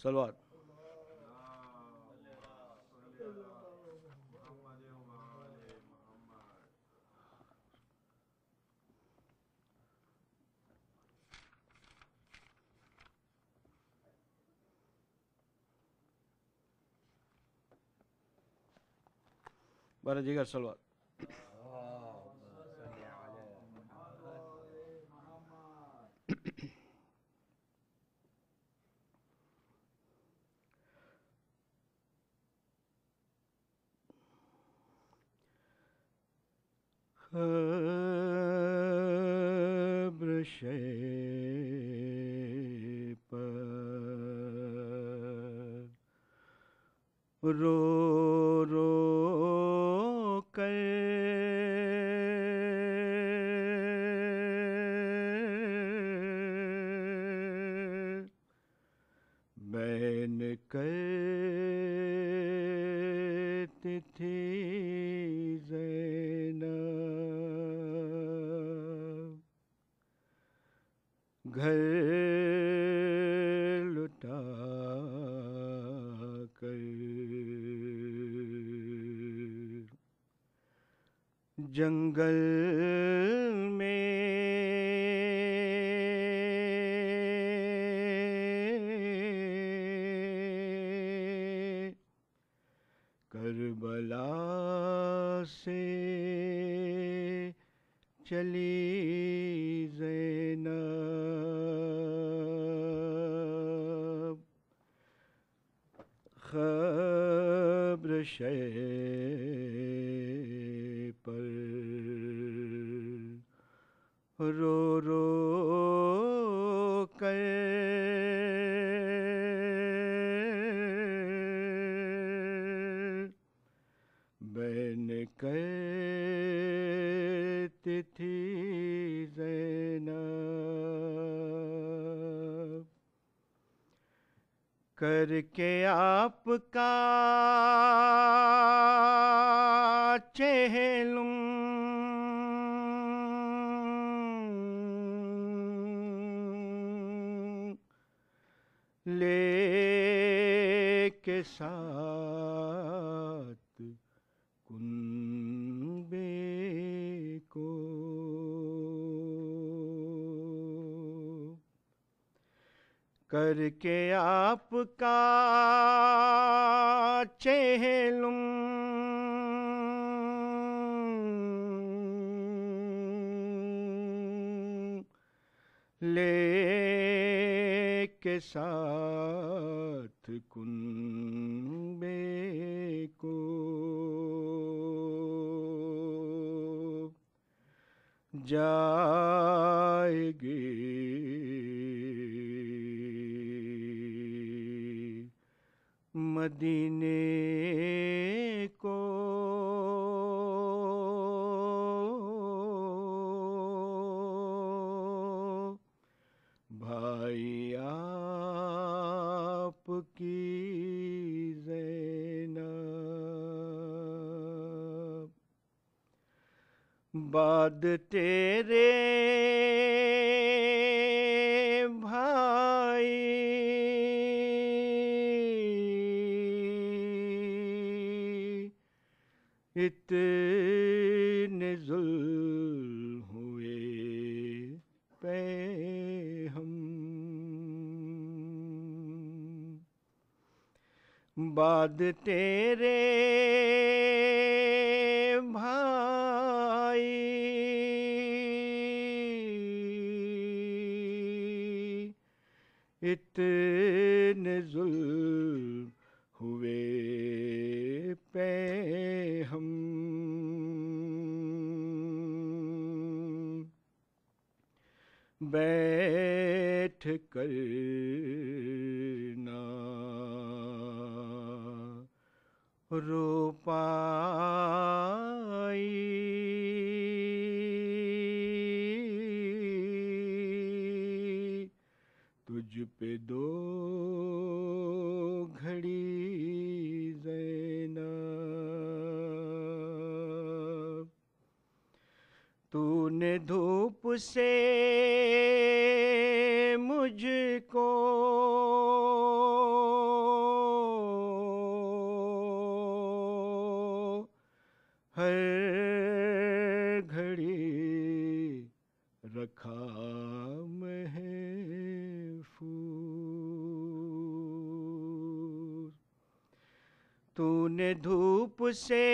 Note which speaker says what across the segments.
Speaker 1: सलवात। बारह जिगर सलवात। खब्र शे पर रो रो कर बैन करती थी ज़ैनब, घर लुटा कर जंगल में करबला से चली ज़ैनब, खब्र शे पर रो रो कर बैन करती थी ज़ैनब, करके आपका चेहलूं ले के साथ कुंबे को, करके आपका चेहलूं ले के साथ कुंबे को, जाएगी मदीने को, भाई आपकी ज़ैनब, बाद तेरे भाई इतने ज़ुल्म हुए पे हम, बाद तेरे भाई इतने ज़ुल्म हुए पे हम, बैठ कर ना रो पाई, तुझ पे दो घड़ी ज़ैनब, तूने धूप से मुझको रखा महफूज। तूने धूप से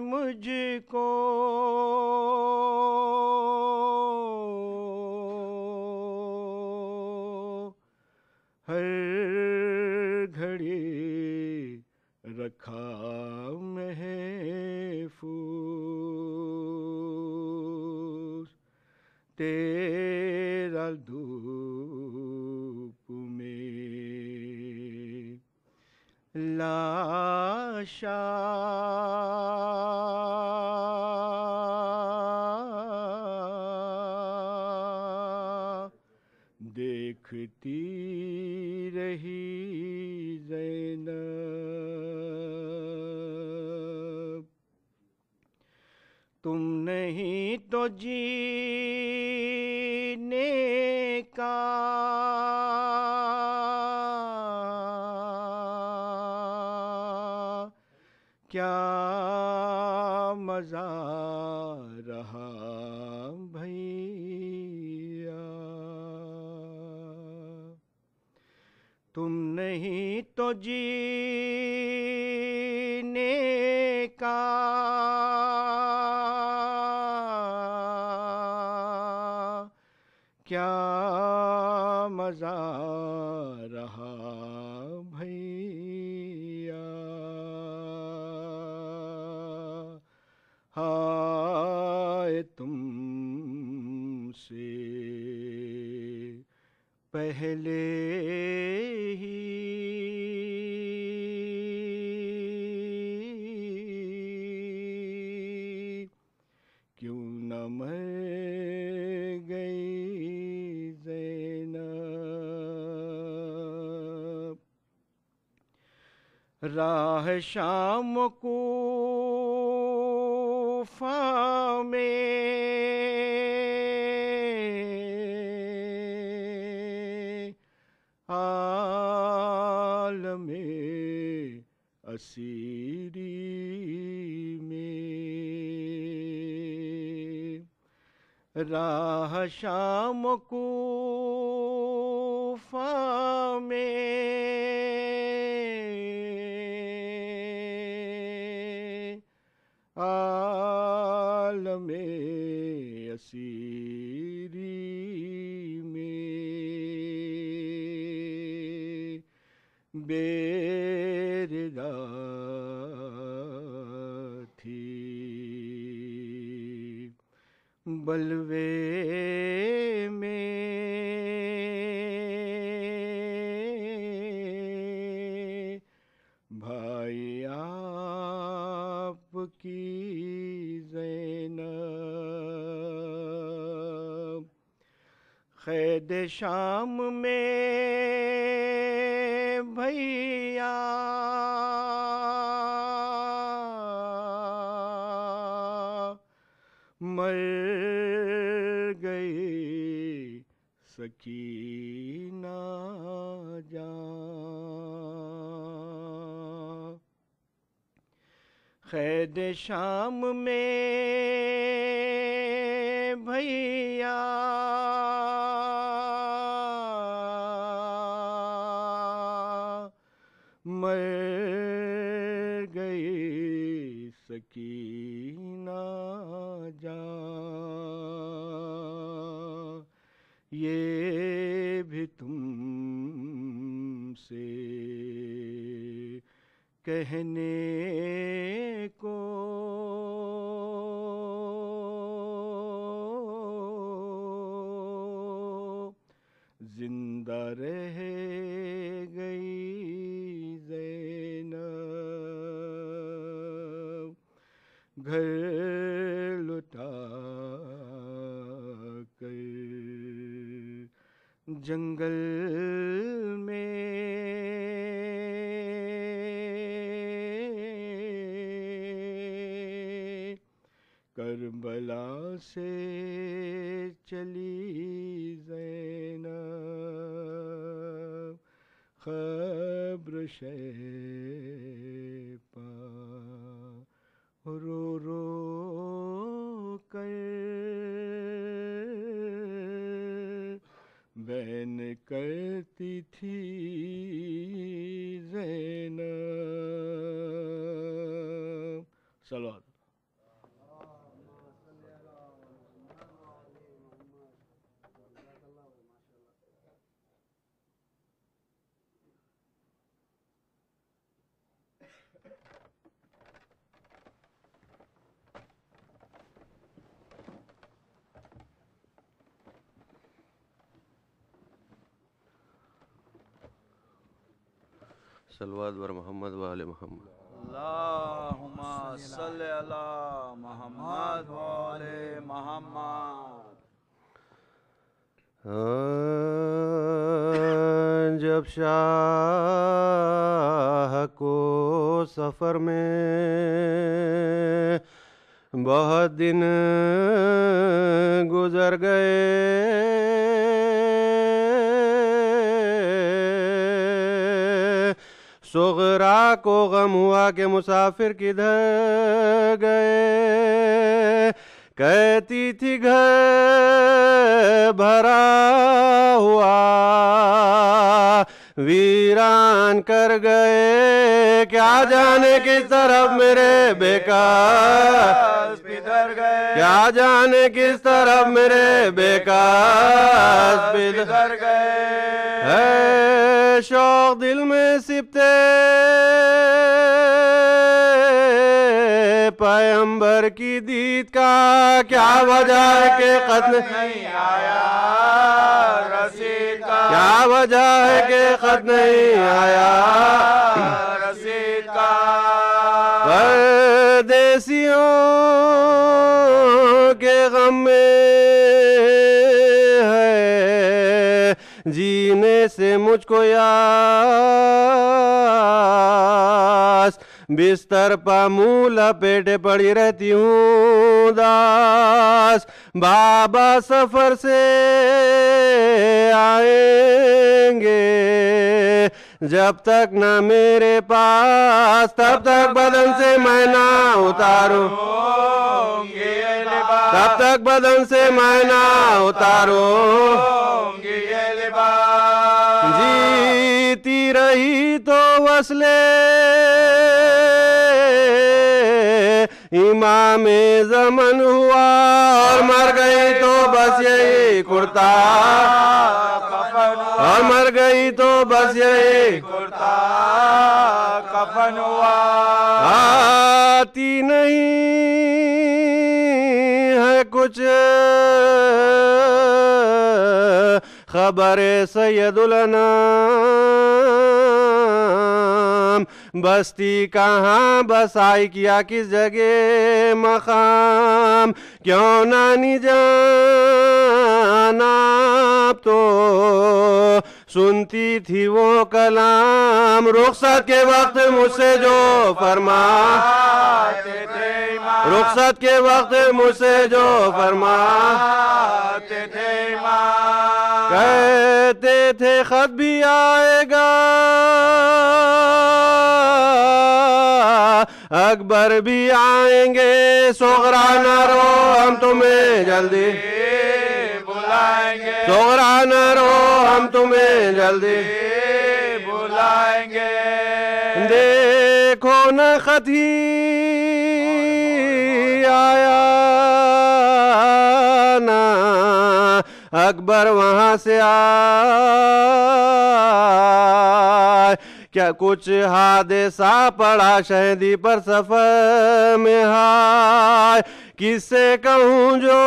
Speaker 1: मुझको हर घड़ी रखा महफूज। तेरा धूप में लाशा देखती रही ज़ैनब। तुम नहीं तो जीने का क्या मज़ा रहा भैया। तुम नहीं तो जीने का क्या मज़ा रहा भैया। हाय तुमसे पहले ही क्यों न मर गई ज़ैनब। राह शाम कूफा में आलमे असीरी में। राह शाम कूफा में आलमे असीरी में बेरिदा थी बलवे में। भाई आपकी ज़ैनब क़ैद शाम में भैया मर गई सकीना जान। क़ैद शाम में भैया मर गई सकीना जान। ये भी तुमसे कहने को जिंदा रह गई ज़ैनब। घर लुटा कर जंगल में करबला से चली ज़ैनब। ख़ब्र शैपा रो रो कर करती थी ज़ैनब। सलात।
Speaker 2: सलवात वर मोहम्मद वाले मोहम्मद।
Speaker 3: अल्लाहुम्मा सल्ली अला मोहम्मद वाले मोहम्मद।
Speaker 2: जब शाह को सफ़र में बहुत दिन गुजर गए, सुगरा को गम हुआ कि मुसाफिर किधर गए। कहती थी घर भरा हुआ वीरान कर गए, क्या जाने किस तरफ मेरे बेकार
Speaker 3: बिदर गए,
Speaker 2: क्या जाने किस तरफ मेरे बेकार
Speaker 3: बिदर गए।
Speaker 2: है शौक दिल में सिपते पैगंबर की दीद का, क्या वजह है कि खत
Speaker 3: नहीं आया रसीद का,
Speaker 2: क्या वजह है कि खत नहीं आया
Speaker 3: रसीद का।
Speaker 2: परदेसियों के गम में है जीने से मुझको यास, बिस्तर पर मुँह लपेटे पड़ी रहती हूँ दास। बाबा सफर से आएंगे जब तक न मेरे पास, तब तक बदन से मैं ना उतारूं, तब तक बदन से मैं ना उतारूं। जीती रही तो वसले इमाम ज़मन हुआ, और मर गई तो बस यही कुर्ता, और मर गई तो बस यही
Speaker 3: कुर्ता कफन हुआ।
Speaker 2: आती नहीं है कुछ खबर सैयदुल अनाम, बस्ती कहाँ बसाई किया किस जगह मकाम, क्यों नानी जान आप तो सुनती थी वो कलाम, रुखसत के वक्त मुझसे जो फरमाते थे, रुखसत के वक्त मुझसे जो फरमाते थे, कहते थे खत भी आएगा, अकबर भी आएंगे, सोगरा न रो हम तुम्हें जल्दी
Speaker 3: बुलाएंगे,
Speaker 2: सोगरा न रो हम तुम्हें जल्दी
Speaker 3: बुलाएंगे।
Speaker 2: देखो न खत ही आया ना, अकबर वहां से आए, क्या कुछ हादसा पड़ा शहीदी पर सफर में हाय, किससे कहूँ जो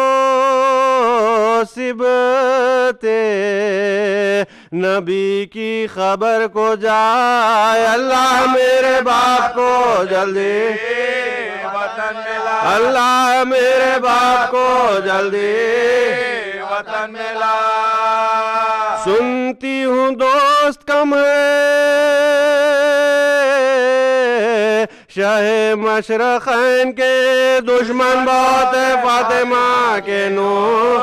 Speaker 2: सिबते नबी की खबर को जाए। अल्लाह मेरे बाप को जल्दी
Speaker 3: वतन मिला,
Speaker 2: अल्लाह मेरे बाप को जल्दी
Speaker 3: वतन मिला।
Speaker 2: सुनती हूँ दोस्त कम है शाहे मशरक़ैन के, दुश्मन बहुत है फातिमा के नूर,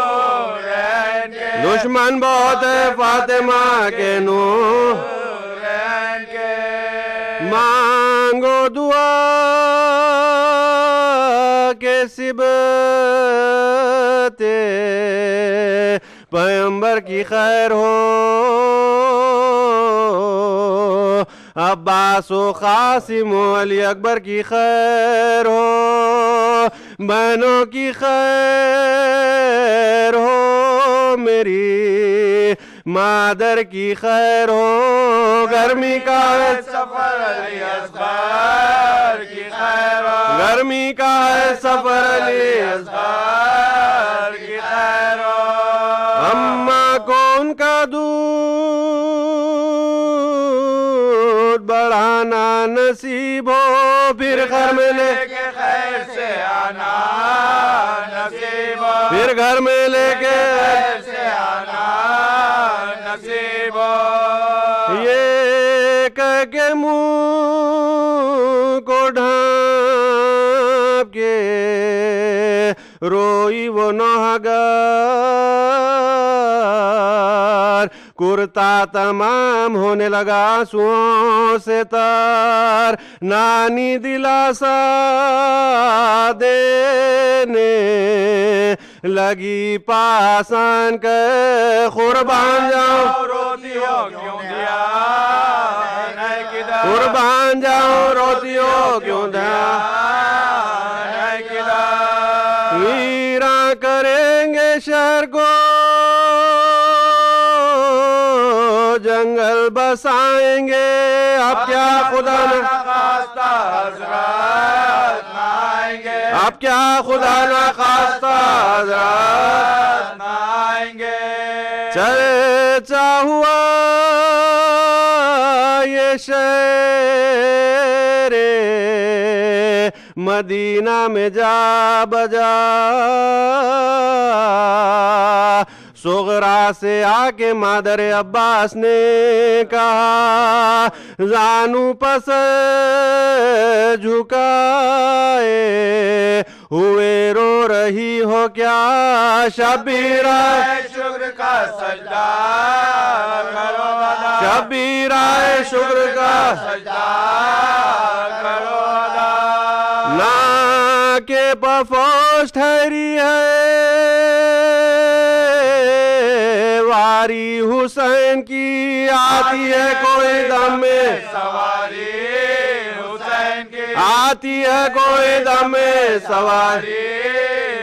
Speaker 2: दुश्मन बहुत है फातिमा के नूर। मांगो दुआ के सिबते पैगंबर की खैर हो, अब्बास व कासिम व अली अकबर की खैर हो, बहनों की खैर हो, मेरी मादर की खैर हो, गर्मी का है
Speaker 3: सफर अली असगर की खैर हो,
Speaker 2: गर्मी का है सफर अली
Speaker 3: असगर की खैर हो,
Speaker 2: अम्मा को उनका दूध बढ़ाना नसीब हो, फिर घर में
Speaker 3: लेके खैर से आना नसीब हो,
Speaker 2: फिर घर में लेके
Speaker 3: खैर से आना नसीब हो,
Speaker 2: ये कह के मुंह को ढांप के रोई वो नौहगार, कुर्ता तमाम होने लगा आंसुओं से तार, नानी दिलासा देने लगी पासान के कुर्बान जाओ
Speaker 3: रोती हो क्यों दिया नहीं किधर,
Speaker 2: कुर्बान जाओ रोती हो क्यों दिया
Speaker 3: नहीं किधर,
Speaker 2: वीरा करेंगे शहर को जंगल बसाएंगे, अब क्या खुदा न
Speaker 3: खास्ता हजरत आएंगे,
Speaker 2: अब क्या खुदा न खास्ता हजरत
Speaker 3: आएंगे,
Speaker 2: चर्चा हुआ ये शेरे मदीना में जा बजा, सुगरा से आके मादर अब्बास ने कहा, जानू पस झुकाए हुए रो रही हो क्या, शबीरा
Speaker 3: शुक्र का सजदा करो अदा,
Speaker 2: शबीरा शुक्र का
Speaker 3: सजदा करो अदा,
Speaker 2: ना के पफोश ठहरी है वारी हुसैन की, आती है कोई दम में
Speaker 3: सवारी हुसैन की,
Speaker 2: आती है कोई दम में सवारी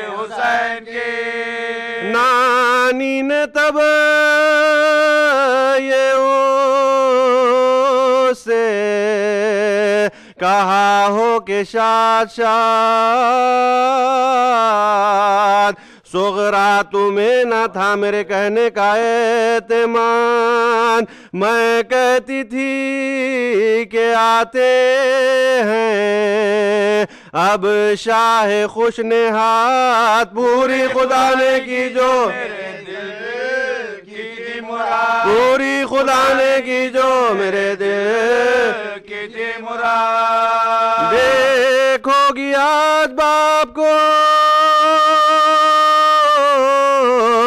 Speaker 3: हुसैन की,
Speaker 2: नानी ने तब ये से कहा हो के शाद शाद, सुगरा तुम्हें न था मेरे कहने का एतमान, मैं कहती थी कि आते हैं अब शाह खुश ने हाथ, पूरी खुदा ने की जो
Speaker 3: मेरे दिल की थी मुराद,
Speaker 2: पूरी खुदा ने की जो मेरे दिल
Speaker 3: की थी मुराद,
Speaker 2: देखोगी आज बाप को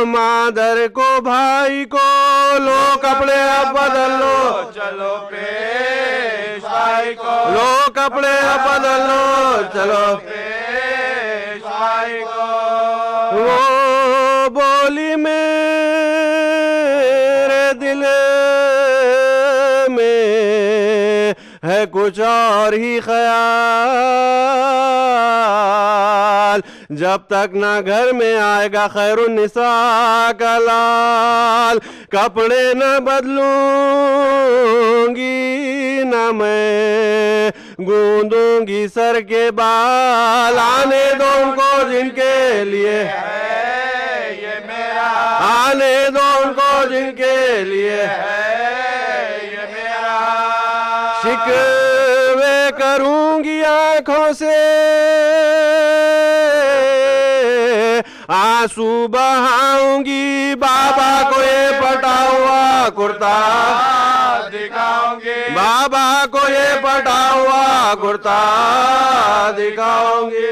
Speaker 2: मादर को भाई को, लो कपड़े अब बदल लो,
Speaker 3: चलो पेशवाई को,
Speaker 2: लो कपड़े अब बदल लो, चलो
Speaker 3: पेशवाई को,
Speaker 2: वो बोली मेरे दिल में है कुछ और ही ख्याल, जब तक ना घर में आएगा खैरुन्निसा का लाल, कपड़े न बदलूंगी न मैं गूंदूंगी सर के बाल, आने दो उनको जिनके लिए
Speaker 3: ये मेरा
Speaker 2: आने दो उनको जिनके लिए
Speaker 3: ये मेरा,
Speaker 2: शिकवे करूंगी आंखों से आंसू बहाऊंगी, बाबा को ये पटा हुआ कुर्ता
Speaker 3: दिखाऊंगी,
Speaker 2: बाबा को ये पटा हुआ कुर्ता दिखाऊंगी।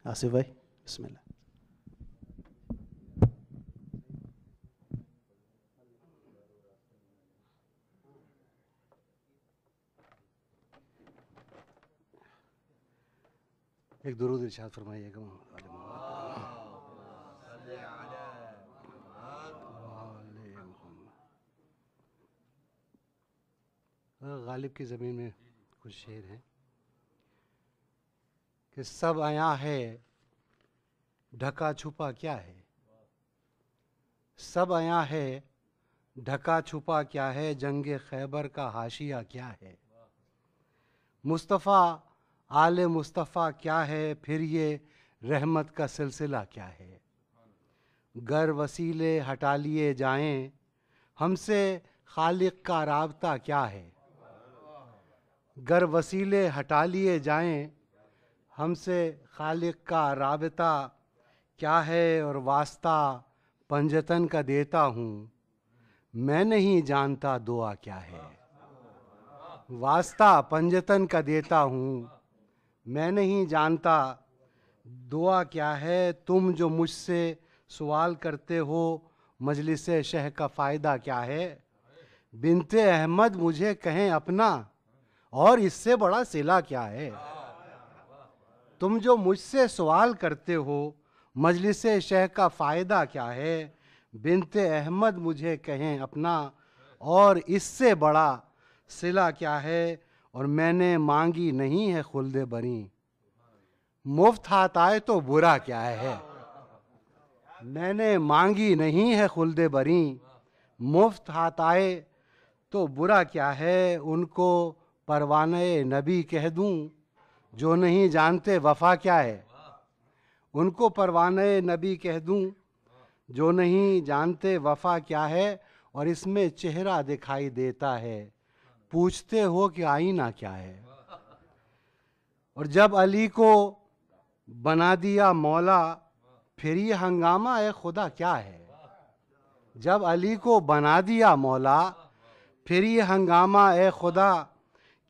Speaker 4: आसिफ भाई बिस्मिल्लाह। एक दुरूद इरशाद फरमाइएगा। गालिब की ज़मीन में कुछ शेर हैं कि सब आया है ढका छुपा क्या है, सब आया है ढका छुपा क्या है, जंगे खैबर का हाशिया क्या है, मुस्तफ़ा आले मुस्तफ़ा क्या है, फिर ये रहमत का सिलसिला क्या है। गर वसीले हटा लिए जाएं, हमसे खालिक का राबता क्या है। गर वसीले हटा लिए जाएं, हमसे खालिक का राबता क्या है। और वास्ता पंजतन का देता हूँ, मैं नहीं जानता दुआ क्या है। वास्ता पंजतन का देता हूँ, मैं नहीं जानता दुआ क्या है। तुम जो मुझसे सवाल करते हो मजलिस शह का फ़ायदा क्या है। बिनते अहमद मुझे कहें अपना, और इससे बड़ा सिला क्या है। तुम जो मुझसे सवाल करते हो मजलिस शह का फ़ायदा क्या है। बिनते अहमद मुझे कहें अपना, और इससे बड़ा सिला क्या है। और मैंने मांगी नहीं है खुल्दे बरी, मुफ्त हाथ आए तो बुरा क्या है। मैंने मांगी नहीं है खुल्दे बरी, मुफ्त हाथ आए तो बुरा क्या है। उनको परवाने नबी कह दूं, जो नहीं जानते वफा क्या है। उनको परवाने नबी कह दूं, जो नहीं जानते वफा क्या है। और इसमें चेहरा दिखाई देता है, पूछते हो कि आईना क्या है। और जब अली को बना दिया मौला, फिर ये हंगामा ए खुदा क्या है। जब अली को बना दिया मौला, फिर ये हंगामा ए खुदा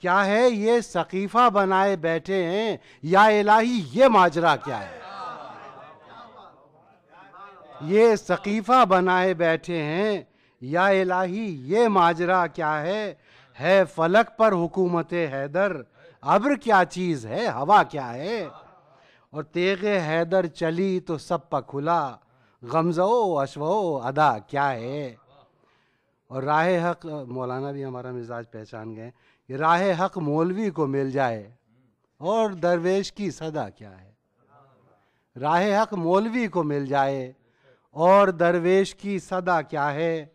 Speaker 4: क्या है। ये सकीफ़ा बनाए बैठे हैं, या इलाही ये माजरा क्या है। ये सकीफ़ा बनाए बैठे हैं, या इलाही ये माजरा क्या है फलक पर हुकूमत हैदर, अब्र क्या चीज़ है हवा क्या है। और तेगे हैदर चली तो सब पर खुला, गमज़ो अशवो अदा क्या है। और राह हक, मौलाना भी हमारा मिजाज पहचान गए, कि राह हक मौलवी को मिल जाए और दरवेश की सदा क्या है। राह हक मौलवी को मिल जाए और दरवेश की सदा क्या है।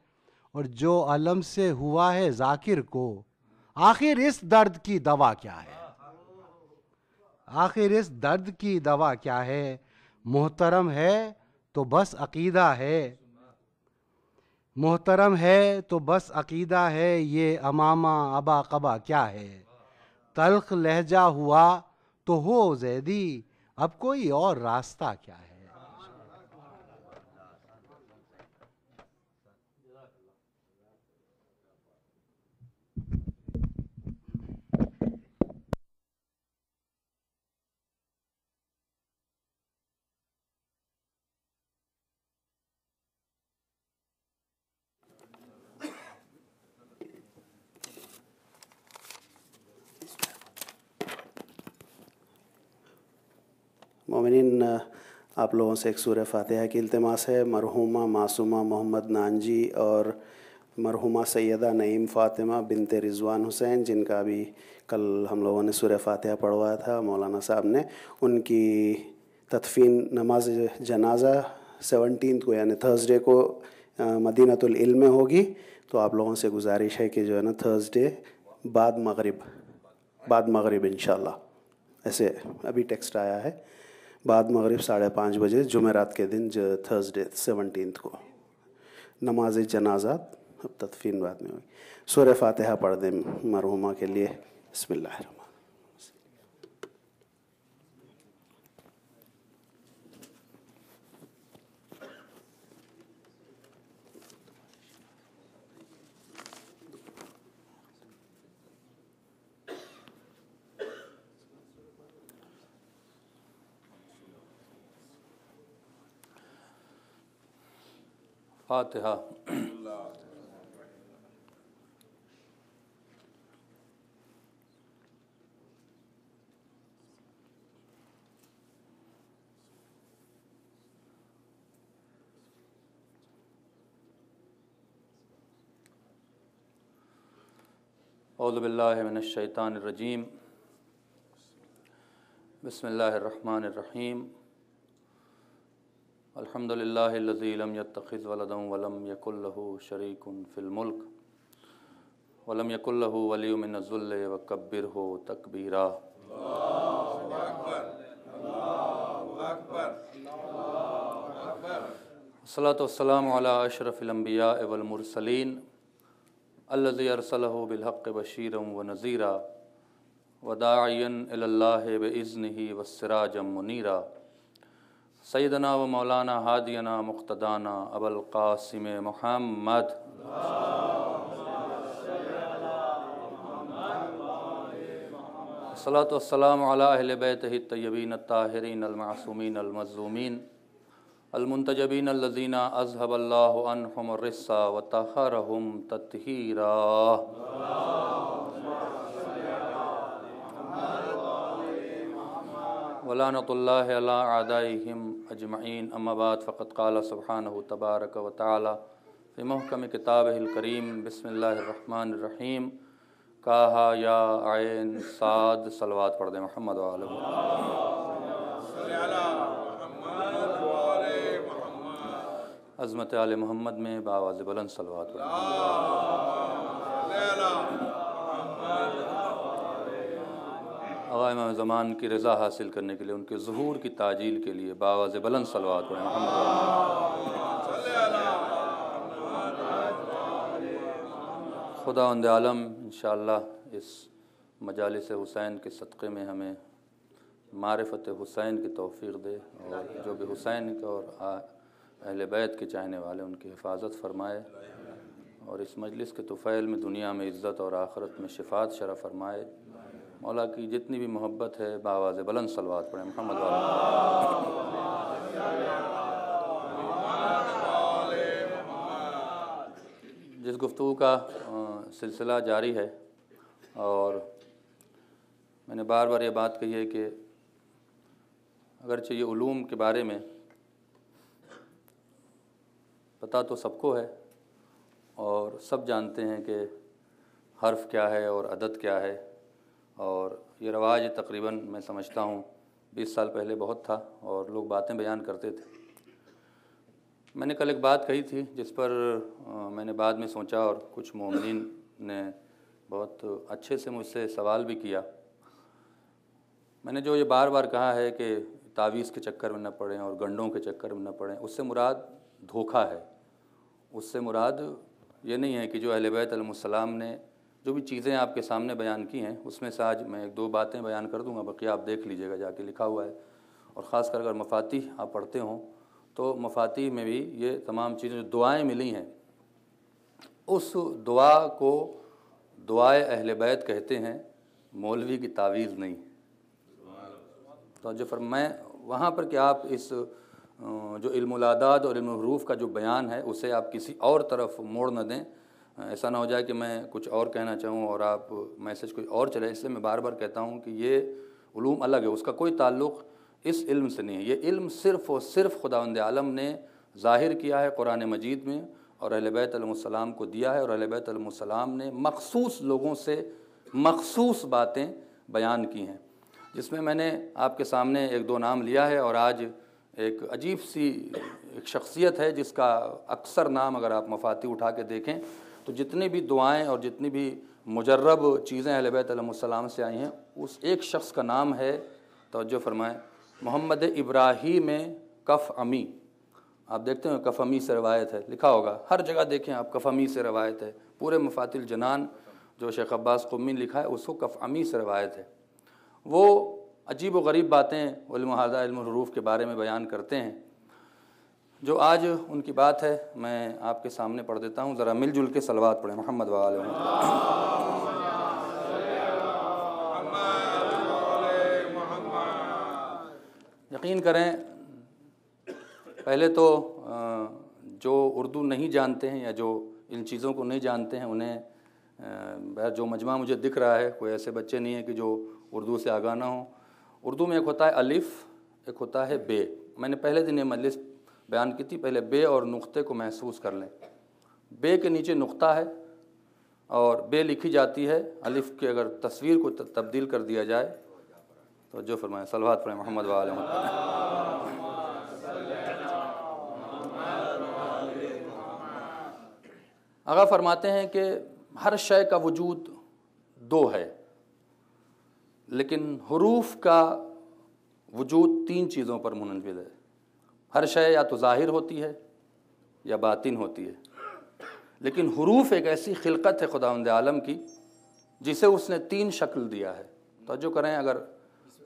Speaker 4: और जो अलम से हुआ है जाकिर को, आखिर इस दर्द की दवा क्या है। आखिर इस दर्द की दवा क्या है। मोहतरम है तो बस अकीदा है, मोहतरम है तो बस अकीदा है। ये अमामा अबा कबा क्या है। तल्ख लहजा हुआ तो हो जैदी, अब कोई और रास्ता क्या है।
Speaker 5: मोमिनीन, आप लोगों से एक सूरह फातिहा की इल्तिमास है। मरहुमा मासूमा मोहम्मद नानजी और मरहुमा सैयदा नईम फ़ातिमा बिनते रिज़वान हुसैन, जिनका अभी कल हम लोगों ने सूरह फातिहा पढ़वाया था मौलाना साहब ने, उनकी तदफ़ीन नमाज जनाजा 17 को यानी थर्सडे को मदीनतुल इल्म में होगी। तो आप लोगों से गुजारिश है कि जो है ना थर्सडे बाद मगरिब इंशाल्लाह, ऐसे अभी टेक्स्ट आया है, बाद मगरिब 5:30 बजे जुमेरात के दिन जो थर्सडे 17 को नमाज जनाजा, अब तदफीन बाद में होगी। सूरह फातिहा पढ़ दें मरहुमा के लिए। बिस्मिल्लाह।
Speaker 6: फातिहा। औज़ु बिल्लाहि मिनश शैतानिर रजीम। बिस्मिल्लाहिर्रहमानिर्रहीम। अल्हम्दुलिल्लाहिल्लज़ी लम यत्तखिज़ वलदन वलम यकुल लहू शरीकुन फ़िल मुल्क वलम यकुल लहू वलिय्युम मिनज़ ज़ुल्ल वकब्बिरहु तकबीरा। अस्सलातु वस्सलामु अला अशरफिल अंबिया वल मुरसलीन अल्लज़ी अरसलहु बिल हक़्क़ि बशीरन व नज़ीरा व दाइयन इलल्लाहि बिइज़्निहि वस्सिराजम मुनीरा। सय्यदना व मौलाना हादियना मुक़्तदाना अबुल क़ासिम मुहम्मद अस्सलातु वस्सलामु अला अहलि बैतिहि अत्तय्यबीन अत्ताहिरीन अल-मासूमीन अल-मज़लूमीन अल-मुंतजबीन अल्लज़ीना अज़हबल्लाहु अन्हुम अर्रिस्सा व तहहरहुम तत्हीरा। वलानतुल्लाहि अला आदाइहिम अजमईन। अम्मा बाद फ़क़द क़ाल सुब्हानहु तबारक व तआला फ़ी मुहकम किताबिहिल करीम। बिस्मिल्लाहिर्रहमानिर्रहीम। काहा या आइन साद। सलवात पढ़ दे मोहम्मद व आले अज़मत आले मोहम्मद में बावाज़ बुलंद सलवात पढ़। आग़ा इमाम ज़मान की रज़ा हासिल करने के लिए, उनके ज़ुहूर की ताजील के लिए बावाज़ बुलंद सलवात पढ़ें मोहम्मद। खुदावंद आलम इंशाअल्लाह इस मजालिस हुसैन के सदक़े में हमें मारिफ़त हुसैन की तौफ़ीक़ दे और जो भी हुसैन के और अहले बैत के चाहने वाले उनकी हिफाजत फ़रमाए और इस मजलिस के तुफ़ैल में दुनिया में इज़्ज़त और आख़िरत में शिफ़ात शरफ़ फ़रमाए। मौला की जितनी भी मोहब्बत है बावाज़ बुलंद सलवात पढ़ें मोहम्मद। जिस गुफ्तगू का सिलसिला जारी है और मैंने बार बार ये बात कही है कि अगरचे ये उलूम के बारे में पता तो सबको है और सब जानते हैं कि हर्फ क्या है और अदद क्या है, और ये रवाज तकरीबन मैं समझता हूँ 20 साल पहले बहुत था और लोग बातें बयान करते थे। मैंने कल एक बात कही थी जिस पर मैंने बाद में सोचा और कुछ मोमिनीन ने बहुत अच्छे से मुझसे सवाल भी किया। मैंने जो ये बार बार कहा है कि तावीज़ के चक्कर में न पड़ें और गंडों के चक्कर में न पड़ें, उससे मुराद धोखा है। उससे मुराद ये नहीं है कि जो अहले बैत अलैहिस्सलाम ने जो भी चीज़ें आपके सामने बयान की हैं उसमें से आज मैं एक दो बातें बयान कर दूंगा, बाकी आप देख लीजिएगा जाके लिखा हुआ है। और ख़ास कर अगर मफाती आप पढ़ते हों तो मफाती में भी ये तमाम चीज़ें जो दुआएँ मिली हैं उस दुआ को दुआए अहले बैत कहते हैं, मौलवी की तावीज़ नहीं। तो जो फरमाएं वहाँ पर कि आप इस जो इल्मुल आदाद और इल्मुल हुरूफ का जो बयान है उसे आप किसी और तरफ मोड़ न दें। ऐसा ना हो जाए कि मैं कुछ और कहना चाहूँ और आप मैसेज कोई और चले। इसलिए मैं बार बार कहता हूँ कि ये उलूम अलग है, उसका कोई ताल्लुक़ इस इल्म से नहीं है। ये इल्म सिर्फ़ और सिर्फ खुदावंद आलम ने ज़ाहिर किया है कुरान मजीद में और अहले बैत अलैहिस्सलाम को दिया है, और अहले बैत अलैहिस्सलाम ने मख़सूस लोगों से मख़सूस बातें बयान की हैं, जिसमें मैंने आपके सामने एक दो नाम लिया है। और आज एक अजीब सी एक शख्सियत है जिसका अक्सर नाम अगर आप मफाती उठा के देखें तो जितनी भी दुआएं और जितनी भी मुजर्रब चीज़ें अहले बैत अलैहिस्सलाम से आई हैं उस एक शख्स का नाम है, तवज्जो फरमाएं, मोहम्मद इब्राहीम कफ़ अमी। आप देखते हैं कफ़ अमी से रवायत है, लिखा होगा हर जगह देखें आप, कफ़ अमी से रवायत है। पूरे मफातिल जनान जो शेख अब्बास क़ुम्मी ने लिखा है उसको कफ़ अमी से रवायत है। वो अजीब व गरीब बातें इल्म हादा इल्म हुरूफ के बारे में बयान करते हैं। जो आज उनकी बात है मैं आपके सामने पढ़ देता हूँ, ज़रा मिलजुल के सलवात पढ़ें मोहम्मद व आले मोहम्मद। यकीन करें पहले तो जो उर्दू नहीं जानते हैं या जो इन चीज़ों को नहीं जानते हैं उन्हें जो मजमा मुझे दिख रहा है, कोई ऐसे बच्चे नहीं हैं कि जो उर्दू से आगाह ना हो। उर्दू में एक होता है अलिफ़, एक होता है बे। मैंने पहले दिन ये मजलिस बयान की थी, पहले बे और नुक्ते को महसूस कर लें। बे के नीचे नुक्ता है और बे लिखी जाती है। अलिफ़ की अगर तस्वीर को तब्दील कर दिया जाए तो जो फरमाएं सलवात पढ़ें मोहम्मद वाले आगा फरमाते हैं कि हर शय का वजूद दो है, लेकिन हुरूफ का वजूद तीन चीज़ों पर मुनज़्ज़िल है। हर शय या तो ज़ाहिर होती है या बातिन होती है, लेकिन हुरूफ एक ऐसी खिलकत है खुदावंद आलम की जिसे उसने तीन शक्ल दिया है। तवज्जो करें, अगर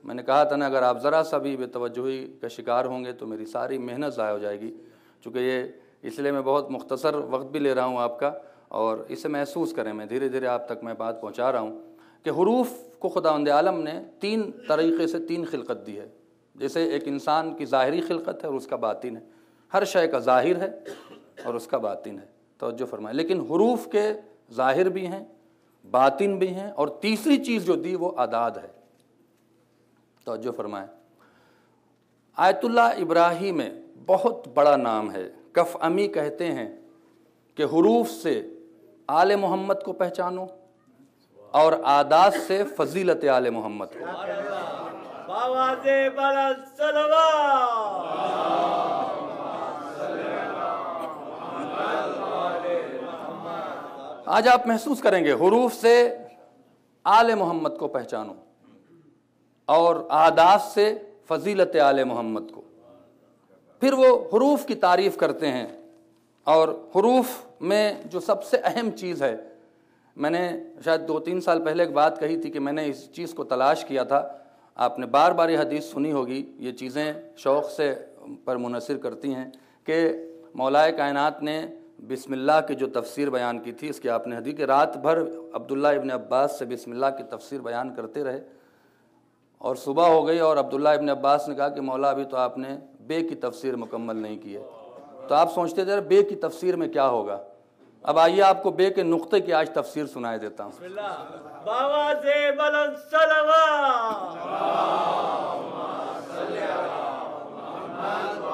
Speaker 6: मैंने कहा था ना, अगर आप ज़रा सा भी बेतवज्जुही का शिकार होंगे तो मेरी सारी मेहनत ज़ाया हो जाएगी। चूँकि ये इसलिए मैं बहुत मुख्तसर वक्त भी ले रहा हूँ आपका, और इसे महसूस करें, मैं धीरे धीरे आप तक मैं बात पहुँचा रहा हूँ कि हुरूफ को खुदावंद आलम ने तीन तरीक़े से तीन खिलकत दी है। जैसे एक इंसान की ज़ाहिरी खिलकत है और उसका बातिन है, हर शय का ज़ाहिर है और उसका बातिन है। तवज्जो फरमाएं, लेकिन हुरूफ के ज़ाहिर भी हैं, बातिन भी हैं, और तीसरी चीज़ जो दी वो आदाद है। तवज्जो फरमाएं, आयतुल्लाह इब्राहिम में बहुत बड़ा नाम है। कफ अमी कहते हैं कि हुरूफ से आले मोहम्मद को पहचानो और आदाद से फजीलत आले मोहम्मद को। आज आप महसूस करेंगे हुरूफ से आले मोहम्मद को पहचानो और आदाद से फजीलत आले मोहम्मद को। फिर वो हुरूफ की तारीफ़ करते हैं, और हुरूफ में जो सबसे अहम चीज़ है, मैंने शायद 2-3 साल पहले एक बात कही थी कि मैंने इस चीज़ को तलाश किया था। आपने बार बार ये हदीस सुनी होगी, ये चीज़ें शौक़ से पर मुनसर करती हैं कि मौलाए कायनात ने बिस्मिल्लाह की जो तफसीर बयान की थी, इसकी आपने हदीस कि रात भर अब्दुल्ला इब्न अब्बास से बिस्मिल्लाह की तफसीर बयान करते रहे, और सुबह हो गई और अब्दुल्ला इब्न अब्बास ने कहा कि मौला अभी तो आपने बे की तफसीर मुकम्मल नहीं की है। तो आप सोचते थे बे की तफसीर में क्या होगा। अब आइए आपको बे के नुक्ते की आज तफसीर सुनाए देता हूँ।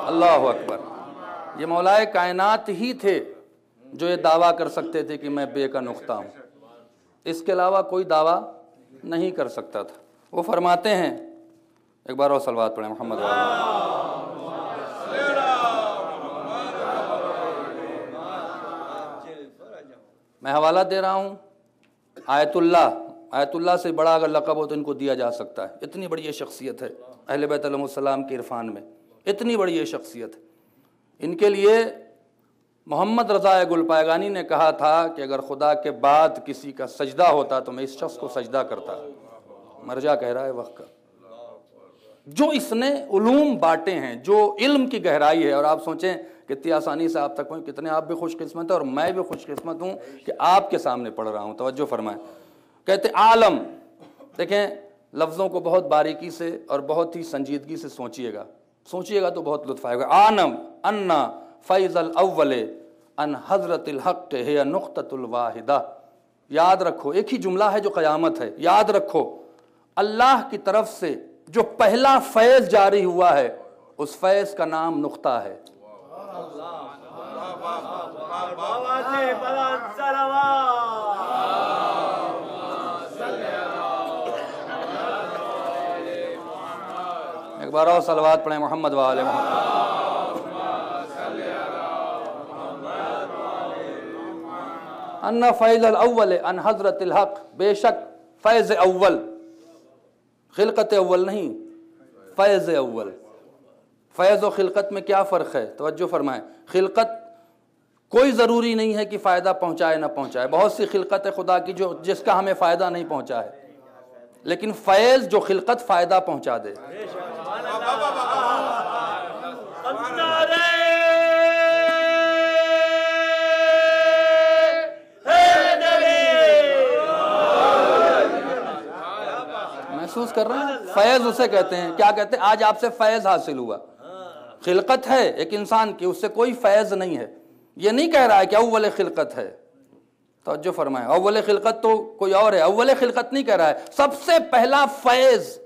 Speaker 6: अल्लाहु अकबर। ये मौलाए कायनात ही थे जो ये दावा कर सकते थे कि मैं बे का नुक्ता हूँ, इसके अलावा कोई दावा नहीं कर सकता था। वो फरमाते हैं, एक बार और सलवात पढ़ें मोहम्मद वाले। मैं हवाला दे रहा हूँ आयतुल्लाह से बड़ा अगर लक़ब हो तो इनको दिया जा सकता है। इतनी बड़ी ये शख्सियत है अहले बैत अलैहिस्सलाम के इरफान में, इतनी बड़ी ये शख्सियत है। इनके लिए मोहम्मद रज़ा गुलपायगानी ने कहा था कि अगर खुदा के बाद किसी का सजदा होता तो मैं इस शख्स को सजदा करता। मरजा कह रहा है वक्त का, जो इसने उलूम बांटे हैं, जो इल्म की गहराई है। और आप सोचें कितनी आसानी से आप तक पहुँच, कितने आप भी खुशकिस्मत हैं और मैं भी खुशकिस्मत हूँ कि आपके सामने पढ़ रहा हूँ। तवज्जो फरमाएं, कहते आलम, देखें लफ्ज़ों को बहुत बारीकी से और बहुत ही संजीदगी से सोचिएगा तो बहुत लुत्फ़ आएगा। आनम अन्ना फ़ैज़ल अव्वले अन हज़रतिल हक़ है नुक़्ततुल वाहिदा। याद रखो, एक ही जुमला है जो क़यामत है। याद रखो, अल्लाह की तरफ से जो पहला फैज़ जारी हुआ है उस फैज़ का नाम नुक़्ता है। एक बार और सलवात पढ़ें मोहम्मद वाले अन्ना फ़ैज़ल अव्वल अन हज़रतिल हक़, बेशक फ़ैज़ अव्वल, खिलकत अव्वल नहीं, फ़ैज़ अव्वल। फ़ैज़ और खिलकत में क्या फ़र्क है? तवज्जो फरमाएं, खिलकत कोई ज़रूरी नहीं है कि फ़ायदा पहुँचाए ना पहुँचाए। बहुत सी खिलकत है खुदा की जो जिसका हमें फ़ायदा नहीं पहुँचा है, लेकिन फ़ैज़ जो खिलकत फ़ायदा पहुँचा दे। महसूस कर रहे हैं, फैज़ उसे कहते हैं। क्या कहते हैं? आज आपसे फैज़ हासिल हुआ। खिलकत है एक इंसान की, उससे कोई फैज़ नहीं है, ये नहीं कह रहा है कि अव्वल खिलकत है, तवज्जो फरमाएं, अव्वल खिलकत तो कोई और है, अव्वल खिलकत नहीं कह रहा है। सबसे पहला फैज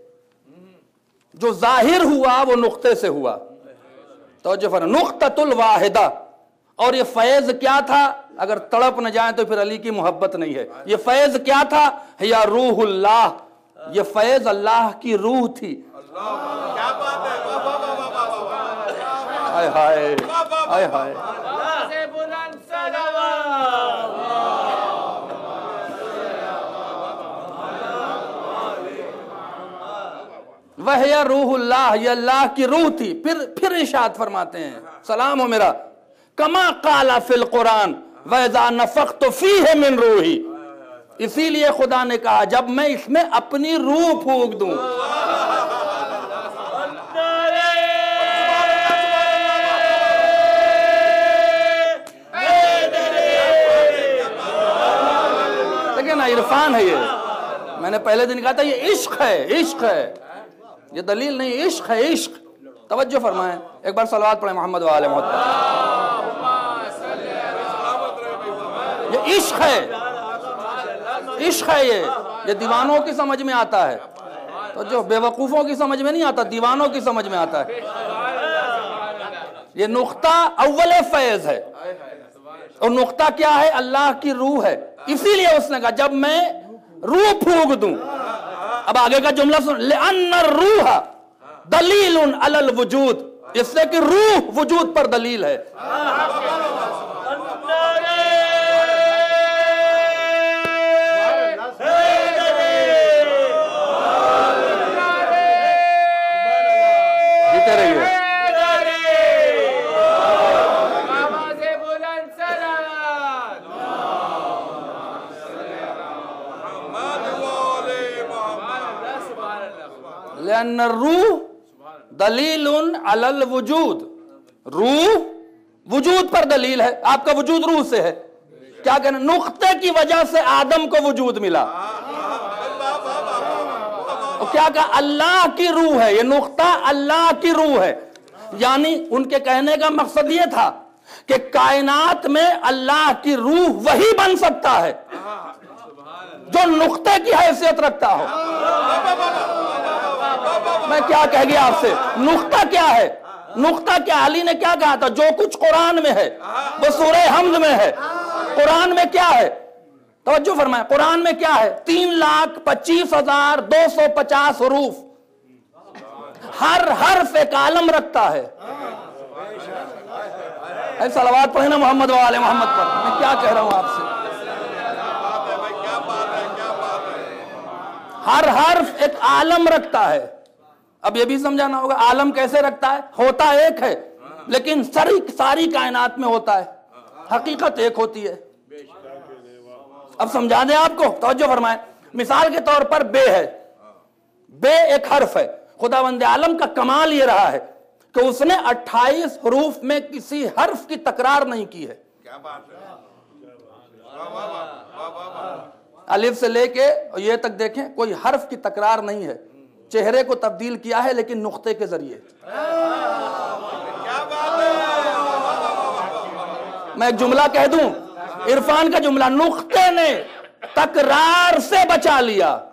Speaker 6: जो जाहिर हुआ वो नुक्ते से हुआ, तवज्जो फरमाएं, नुक्ततुल वाहिदा। और ये फैज क्या था? अगर तड़प न जाए तो फिर अली की मोहब्बत नहीं है। ये फैज क्या था? या रूहुल्लाह, ये फैज अल्लाह की रूह थी।
Speaker 3: क्या बात है,
Speaker 6: हाय हाय हाय हाय। वह या रूहुल्लाह, ये अल्लाह की रूह थी। फिर इरशाद फरमाते हैं, सलाम हो मेरा, कमा काला फिल कुरान वज़ा नफ़ख्तु फ़ीहि मिन रूही। इसीलिए खुदा ने कहा जब मैं इसमें अपनी रूह फूंक दूं। देखिए ना, इरफान है ये। मैंने पहले दिन कहा था ये इश्क है, इश्क है, ये दलील नहीं, इश्क है, इश्क। तवज्जो फरमाएं, एक बार सलवात पढ़े मोहम्मद वाले मोहम्मद। ये इश्क है, इश्क है, ये दीवानों की समझ में आता है, तो जो बेवकूफों की समझ में नहीं आता, दीवानों की समझ में आता है। ये नुक्ता अव्वल फैज है, और नुक्ता क्या है? अल्लाह की रूह है। इसीलिए उसने कहा जब मैं रूह फूंक दूं। अब आगे का जुमला सुन, लिअन्न रूह दलीलुन अलल वजूद, इससे कि रूह वजूद पर दलील है। जीते रहिए। लिअन्न रूह दलीलुन अलल वजूद, रूह वजूद पर दलील है। आपका वजूद रूह से है। क्या कहना? नुक्ते की वजह से आदम को वजूद मिला। और क्या कहा? अल्लाह की रूह है ये नुक्ता, अल्लाह की रूह है। यानी उनके कहने का मकसद ये था कि कायनात में अल्लाह की रूह वही बन सकता है जो नुक्ते की हैसियत रखता हो। मैं क्या कह गया आपसे? नुक्ता क्या है? नुक्ता क्या? अली ने क्या कहा था? जो कुछ कुरान में है वो सूरह हमद में है। कुरान में क्या है? तवज्जो फरमाएं, कुरान में क्या है? 3,25,250 हरूफ, हर हर्फ एक आलम रखता है। सलवात पढ़े ना मोहम्मद वाले मोहम्मद पर। मैं क्या कह रहा हूं आपसे? हर हर्फ एक आलम रखता है। अब ये भी समझाना होगा आलम कैसे रखता है। होता एक है लेकिन सारी कायनात में होता है, हकीकत एक होती है। अब समझा दें आपको, तवज्जो फरमाएं। मिसाल के तौर पर बे है, बे एक हर्फ है। खुदावंद आलम का कमाल ये रहा है कि उसने 28 हरूफ में किसी हर्फ की तकरार नहीं की है।
Speaker 3: क्या बात है,
Speaker 6: अलिफ से लेके ये तक देखें, कोई हर्फ की तकरार नहीं है। चेहरे को तब्दील किया है लेकिन नुक्ते के जरिए। मैं एक जुमला कह दूं, इरफान का जुमला, नुक्ते ने तकरार से बचा लिया।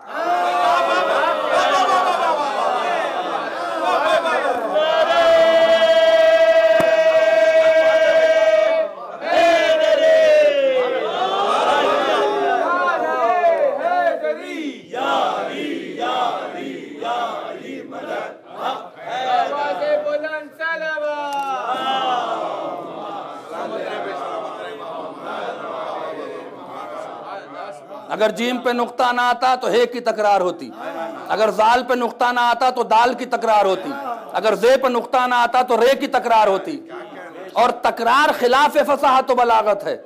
Speaker 6: अगर जीम पे नुक्ता ना आता तो हे की तकरार होती, अगर जाल पे नुक्ता ना आता तो दाल की तकरार होती, अगर जे पे नुक्ता ना आता तो रे की तकरार होती। और तकरार खिलाफ फसाहत व बलागत है।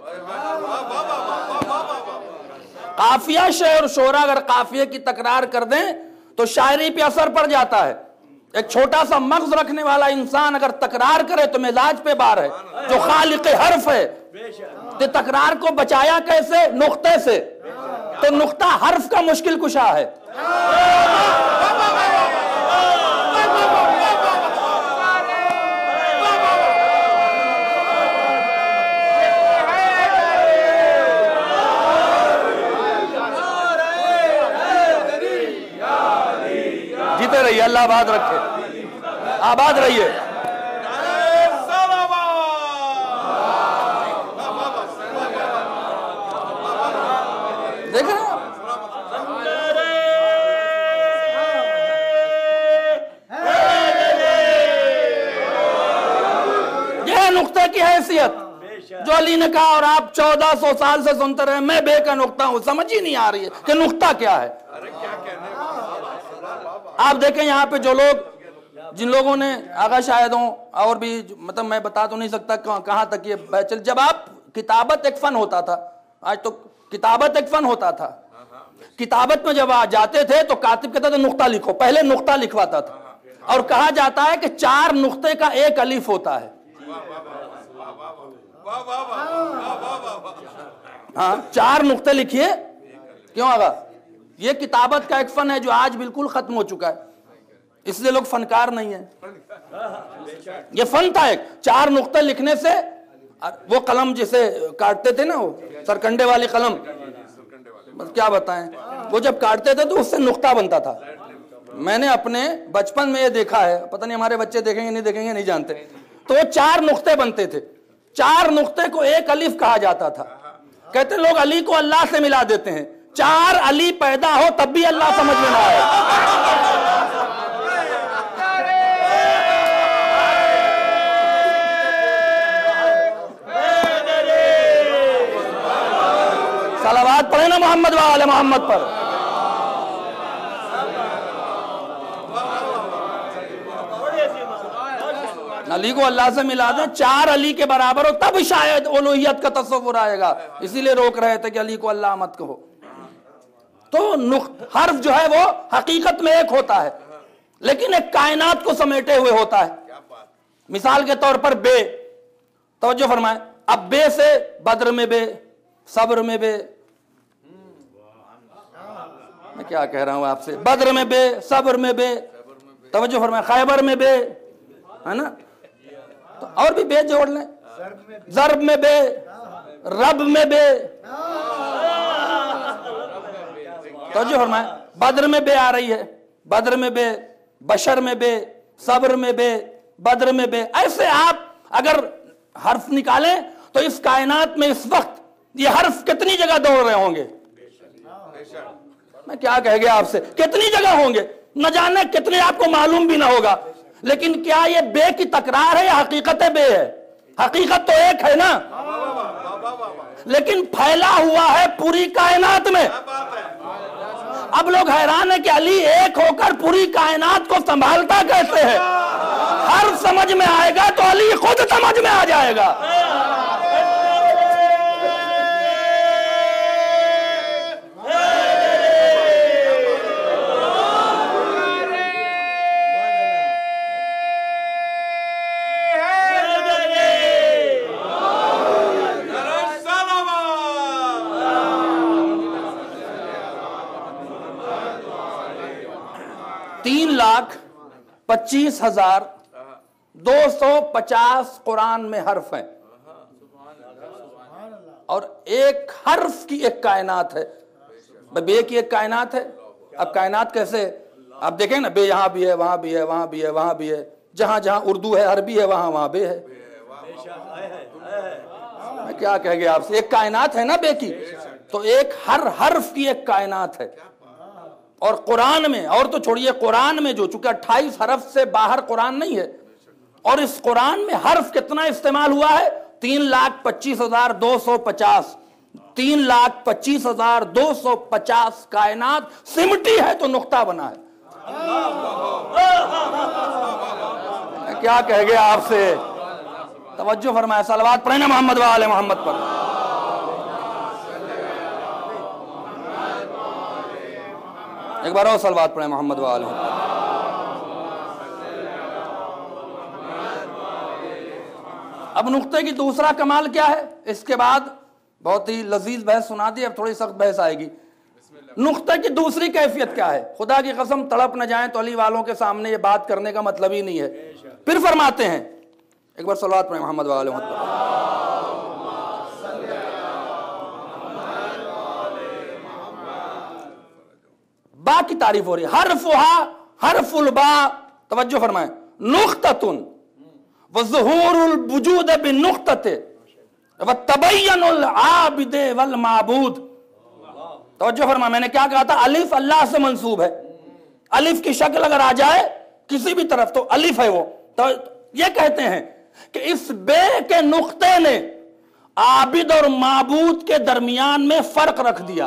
Speaker 6: काफिया शेर शोरा अगर काफिये की तकरार कर दें तो शायरी पे असर पड़ जाता है। एक छोटा सा मग़ज़ रखने वाला इंसान अगर तकरार करे तो मिजाज पे बार है। जो खालिक हर्फ है तो तकरार को बचाया कैसे? नुक्ते से। तो नुक्ता हर्फ का मुश्किल कुशा है। अल्लाह आबाद रखे, आबाद रहिए। देख रहे हैं यह नुक्ते की हैसियत जो अली ने कहा और आप 1400 साल से सुनते रहे, मैं बे का नुक्ता हूं, समझ ही नहीं आ रही है कि नुक्ता क्या है। आप देखें यहाँ पे जो लोग, जिन लोगों ने आगा शायद हों और भी, मतलब मैं बता तो नहीं सकता कहां तक ये चल। जब आप किताबत एक फन होता था, आज तो किताबत एक फन होता था, किताबत में जब आ जाते थे तो कातिब कहता था नुक्ता लिखो, पहले नुक्ता लिखवाता था और कहा जाता है कि 4 नुक्ते का एक अलिफ होता है। हाँ, 4 नुक्ते लिखिए। क्यों आगा? ये किताबत का एक फन है जो आज बिल्कुल खत्म हो चुका है, इसलिए लोग फनकार नहीं है। ये फन था एक, 4 नुक्ते लिखने से, वो कलम जिसे काटते थे ना, वो सरकंडे वाली कलम, बस क्या बताएं, वो जब काटते थे तो उससे नुक्ता बनता था। मैंने अपने बचपन में ये देखा है, पता नहीं हमारे बच्चे देखेंगे नहीं जानते। तो वो 4 नुक्ते बनते थे, 4 नुक्ते को एक अलिफ कहा जाता था। कहते लोग अली को अल्लाह से मिला देते हैं, 4 अली पैदा हो तब भी अल्लाह समझ में ना आए। सलावत पढ़े ना मोहम्मद वाले मोहम्मद पर। अली को अल्लाह से मिला दें, 4 अली के बराबर हो तब शायद उलूहियत का तसव्वुर आएगा। इसीलिए रोक रहे थे कि अली को अल्लाह मत कहो। तो हर्फ जो है वो हकीकत में एक होता है, लेकिन एक कायनात को समेटे हुए होता है। मिसाल के तौर पर बे, तवज्जो फरमाए, अब बे से बद्र में बे, सब्र में बे, मैं क्या कह रहा हूं आपसे, बद्र में बे, सब्र में बे, तवज्जो फरमाए, खैबर में बे, है ना, तो और भी बे जोड़ लें, ज़र्ब में बे, रब में बे, तवज्जो फरमाए, बद्र में बे आ रही है, बद्र में बे, बशर में बे, सब्र में बे, बद्र में बे। ऐसे आप अगर हर्फ निकालें तो इस कायनात में इस वक्त ये हर्फ कितनी जगह दौड़ रहे होंगे, मैं क्या कह गया आपसे, कितनी जगह होंगे, न जाने कितने आपको मालूम भी ना होगा। लेकिन क्या ये बे की तकरार है या हकीकत बे है? हकीकत तो एक है ना, लेकिन फैला हुआ है पूरी कायनात में। अब लोग हैरान है कि अली एक होकर पूरी कायनात को संभालता कैसे है। हर समझ में आएगा तो अली खुद समझ में आ जाएगा। लाख 25,250 कुरान में हर्फ हैं और एक हर्फ की एक कायनात है। बे की एक कायनात है। अब कायनात कैसे, आप देखें ना, बे यहां भी है, वहां भी है, वहां भी है, वहां भी है, जहां जहां उर्दू है, अरबी है, वहां वहां बे है। मैं क्या कह गया आपसे, एक कायनात है ना बे की, तो एक हर हर्फ की एक कायनात है। और कुरान में, और तो छोड़िए, कुरान में जो चूंकि 28 हर्फ से बाहर कुरान नहीं है, और इस कुरान में हर्फ कितना इस्तेमाल हुआ है, 3,25,250 3,25,250 कायनात सिमटी है तो नुक्ता बना है। मैं क्या कह गया आपसे, तवज्जो फरमाए, सलवात पढ़े ना मोहम्मद वाले मोहम्मद पर। एक बार और सलवात पढ़े मोहम्मद वाले। अब नुक्ते की दूसरा कमाल क्या है, इसके बाद बहुत ही लजीज बहस सुना दी, अब थोड़ी सख्त बहस आएगी। नुक्ते की दूसरी कैफियत क्या है, खुदा की कसम तड़प न जाए तो अली वालों के सामने ये बात करने का मतलब ही नहीं है। फिर फरमाते हैं, एक बार सलवात पढ़े मोहम्मद वाले बा की तारीफ हो रही है, हर्फुहा हरफुल बा, तवज्जो फरमाए, नुक्ततुन व ज़ुहूरुल वुजूद बिनुक्तते व तबय्युनुल आबिद वल माबूद। तवज्जो फरमाए, मैंने क्या कहा था? अलिफ अल्लाह से मंसूब है। अलिफ की शक्ल अगर आ जाए किसी भी तरफ तो अलिफ है वो। तो ये कहते हैं कि इस बे के नुक्ते ने आबिद और माबूद के दरमियान में फर्क रख दिया।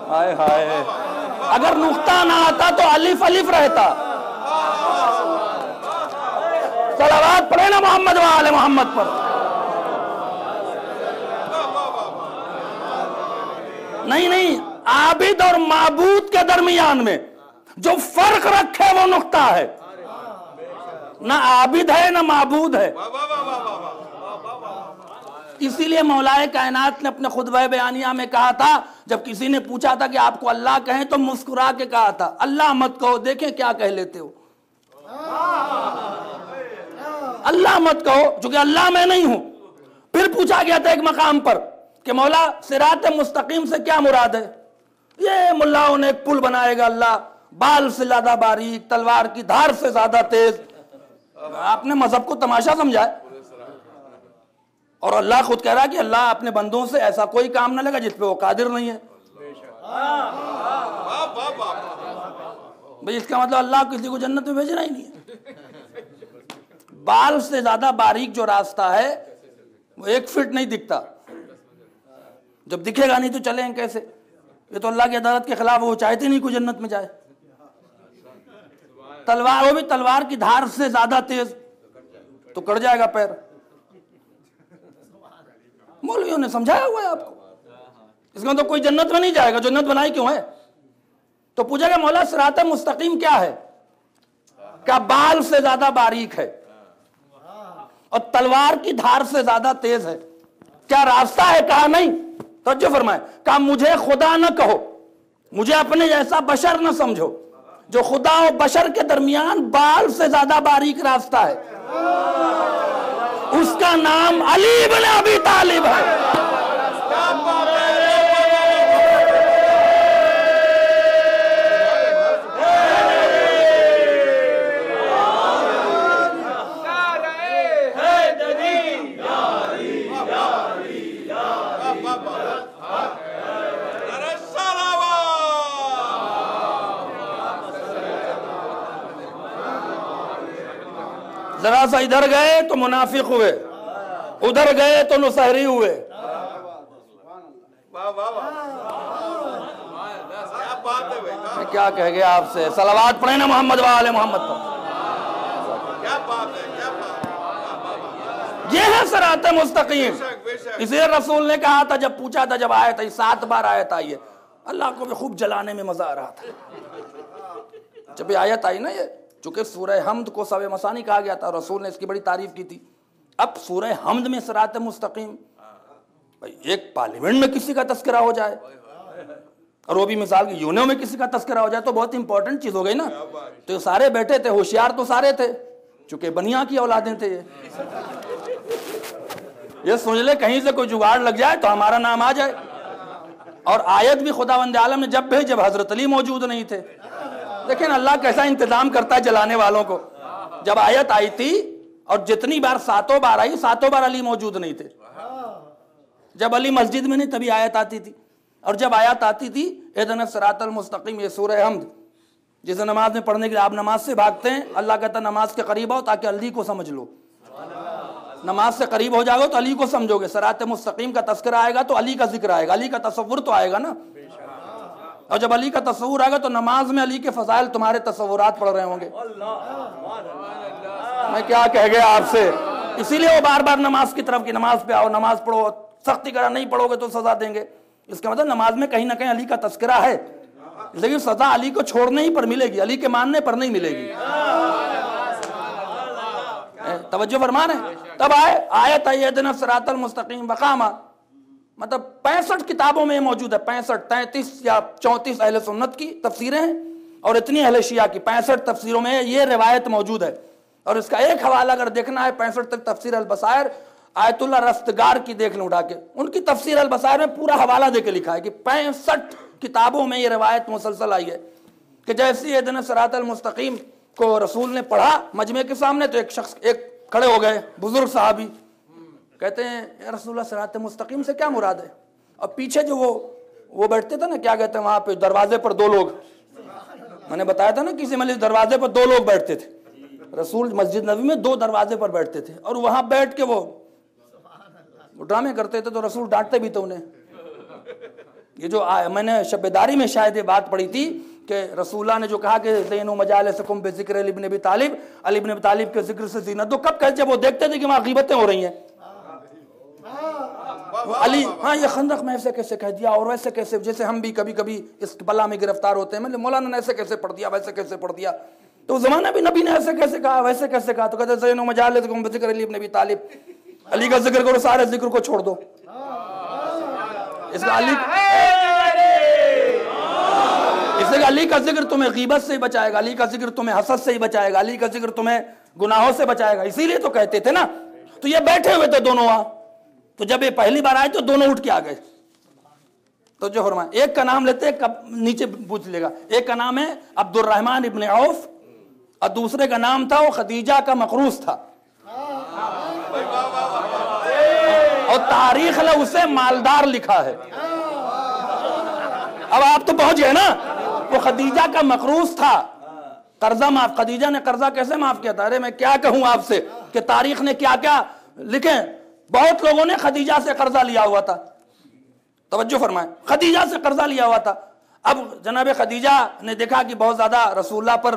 Speaker 6: हाय हाय, अगर नुक्ता ना आता तो अलिफ अलिफ रहता। सलावत पढ़े ना मोहम्मद वाले मोहम्मद पर। नहीं नहीं, आबिद और माबूद के दरमियान में जो फर्क रखे वो नुक्ता है। ना आबिद है ना माबूद है। इसीलिए मौलाए कायनात ने अपने खुतबा बयानिया में कहा था, जब किसी ने पूछा था कि आपको अल्लाह कहें, तो मुस्कुरा के कहा था, अल्लाह मत कहो, देखें क्या कह लेते हो। अल्लाह मत कहो, क्योंकि अल्लाह मैं नहीं हूं। फिर पूछा गया था एक मकाम पर कि मौला सिरात मुस्तकीम से क्या मुराद है? ये मुल्लाओं ने एक पुल बनाएगा अल्लाह, बाल से ज्यादा बारीक, तलवार की धार से ज्यादा तेज। आपने मजहब को तमाशा समझा है। और अल्लाह खुद कह रहा है कि अल्लाह अपने बंदों से ऐसा कोई काम ना लगा जिस पे वो कादिर नहीं है। भाई इसका मतलब अल्लाह किसी को जन्नत में भेजना ही नहीं है। बाल से ज्यादा बारीक जो रास्ता है वो 1 फीट नहीं दिखता। जब दिखेगा नहीं तो चलेंगे कैसे? ये तो अल्लाह की अदालत के खिलाफ, वो चाहते नहीं कोई जन्नत में जाए। तलवार, वो भी तलवार की धार से ज्यादा तेज, तो कट जाएगा पैर। मौलवियों ने समझाया हुआ है आपको। इसका मतलब कोई जन्नत में नहीं जाएगा। जन्नत बनाई क्यों है? तो पूछेगा मौला सिरात मुस्तकीम क्या है? क्या बाल से ज्यादा बारीक है और तलवार की धार से ज्यादा तेज है? क्या रास्ता है? कहा नहीं। तो जो फरमाए, कहा मुझे खुदा न कहो, मुझे अपने जैसा बशर न समझो। जो खुदा और बशर के दरमियान बाल से ज्यादा बारीक रास्ता है, उसका नाम अली इब्न अबी तालिब है। जरा सा इधर गए तो मुनाफिक हुए, उधर गए तो नुसहरी हुए। मैं क्या कह गया आपसे? सलावत पढ़े ना मोहम्मद वाले मोहम्मद पर। ये है सिरात मुस्तकीम। इसीलिए रसूल ने कहा था, जब पूछा था, जब आया था 7 बार आयत आई है, अल्लाह को भी खूब जलाने में मजा आ रहा था। जब आयत आई ना, ये चूंकि सूरह हमद को सवे मसानी कहा गया था, रसूल ने इसकी बड़ी तारीफ की थी। अब सूरह हमद में सिरात मुस्तकीम, भाई एक पार्लियामेंट में किसी का तस्करा हो जाए और वो भी मिसाल की यूनियो में किसी का तस्करा हो जाए तो बहुत इंपॉर्टेंट चीज हो गई ना। तो सारे बैठे थे, होशियार तो सारे थे, चूंकि बनिया की औलादें थे। ये सोच ले कहीं से कोई जुगाड़ लग जाए तो हमारा नाम आ जाए। और आयत भी खुदावंद आलम ने जब भेजी, जब हजरत अली मौजूद नहीं थे। लेकिन अल्लाह कैसा इंतजाम करता है जलाने वालों को। जब आयत आई थी और जितनी बार 7 बार आई, 7 बार अली मौजूद नहीं थे। जब अली मस्जिद में नहीं तभी आयत आती थी। और जब आयत आती थी इहदिना सिरातल मुस्तकीम, ये सूरह हमद, जिसे नमाज में पढ़ने के लिए आप नमाज से भागते हैं, अल्लाह कहता है नमाज के करीब आओ ताकि अली को समझ लो। नमाज से करीब हो जाओगे तो अली को समझोगे। सिरात मुस्तकीम का तस्करा आएगा तो अली का जिक्र आएगा, अली का तसव्वुर तो आएगा ना। और जब अली का तस्वुर आएगा तो नमाज में अली के फजाइल तुम्हारे तस्वुरात पढ़ रहे होंगे। मैं क्या कह गया आपसे? इसीलिए वो बार बार नमाज की तरफ की, नमाज पे आओ, नमाज पढ़ो, सख्ती करा, नहीं पढ़ोगे तो सजा देंगे। इसका मतलब नमाज में कहीं ना कहीं अली का तस्करा है, लेकिन सजा अली को छोड़ने ही पर मिलेगी, अली के मानने पर नहीं मिलेगी। तवज्जो फरमा रहे? तब आयत आई इहदिना सिरातल मुस्तकीम वकामा, मतलब 65 किताबों में मौजूद है। 65, 33 या 34 अहले सुन्नत की तफसीरें हैं और इतनी अहले शिया की। 65 तफसीरों में ये रिवायत मौजूद है। और इसका एक हवाला अगर देखना है 65 तक, तफसीर अल बसायर आयतुल्लाह रस्तगार की देख लें उठा के, उनकी तफसीर अल बसायर में पूरा हवाला देके लिखा है कि 65
Speaker 7: किताबों में ये रवायत मुसलसल आई है कि जैसे इहदिना सिरातल मुस्तकीम को रसूल ने पढ़ा मजमे के सामने, तो एक खड़े हो गए बुजुर्ग साहबी, कहते हैं या रसूलल्लाह सिरातल मुस्तकीम से क्या मुराद है? और पीछे जो वो बैठते थे ना, क्या कहते हैं वहां पे दरवाजे पर 2 लोग, मैंने बताया था ना किसी मस्जिद दरवाजे पर 2 लोग बैठते थे, रसूल मस्जिद नबी में 2 दरवाजे पर बैठते थे, और वहां बैठ के वो ड्रामे करते थे, तो रसूल डांटते भी थे उन्हें। ये जो मैंने शब्बेदारी में शायद ये बात पढ़ी थी कि रसूलुल्लाह ने जो कहा कि ज़ैनु मजालिसकुम बिज़िक्र अली इब्न अबी तालिब, अली इब्न अबी तालिब के जिक्र से ज़ीनत दो, कब कहे? जब वो देखते थे कि वहां गीबतें हो रही हैं। अली, हाँ ये खंदक में ऐसे कैसे कह दिया और वैसे कैसे, जैसे हम भी कभी कभी इस बला में गिरफ्तार होते हैं, मतलब मौलाना ने ऐसे कैसे पढ़ दिया, वैसे कैसे पढ़ दिया, तो ज़माना भी नबी ने ऐसे कैसे कहा, वैसे कैसे कहा, तो कहते ज़ैनु मजालिसकुम बिज़िक्र अली इब्न अबी तालिब, अली का जिक्र करो, सारे जिक्र को छोड़ दो। इसका अली का जिक्र तुम्हें गीबत से ही बचाएगा, अली का जिक्र तुम्हें हसद से ही बचाएगा, अली का जिक्र तुम्हें गुनाहों से बचाएगा, इसीलिए तो कहते थे ना। तो ये बैठे हुए थे दोनों वहां, तो जब ये पहली बार आए तो दोनों उठ के आ गए। तो जो फरमाया, एक का नाम लेते कब नीचे पूछ लेगा, एक का नाम है अब्दुर्रहमान इब्न औफ और दूसरे का नाम था वो खदीजा का मकरूस था, और तारीख में उसे मालदार लिखा है। अब आप तो पहुंच गए ना, वो खदीजा का मकरूस था, कर्जा माफ, खदीजा ने कर्जा कैसे माफ किया था? अरे मैं क्या कहूं आपसे कि तारीख ने क्या क्या लिखे, बहुत लोगों ने खदीजा से कर्जा लिया हुआ था, तवज्जो फरमाए, खदीजा से कर्जा लिया हुआ था। अब जनाब खदीजा ने देखा कि बहुत ज्यादा रसूलुल्लाह पर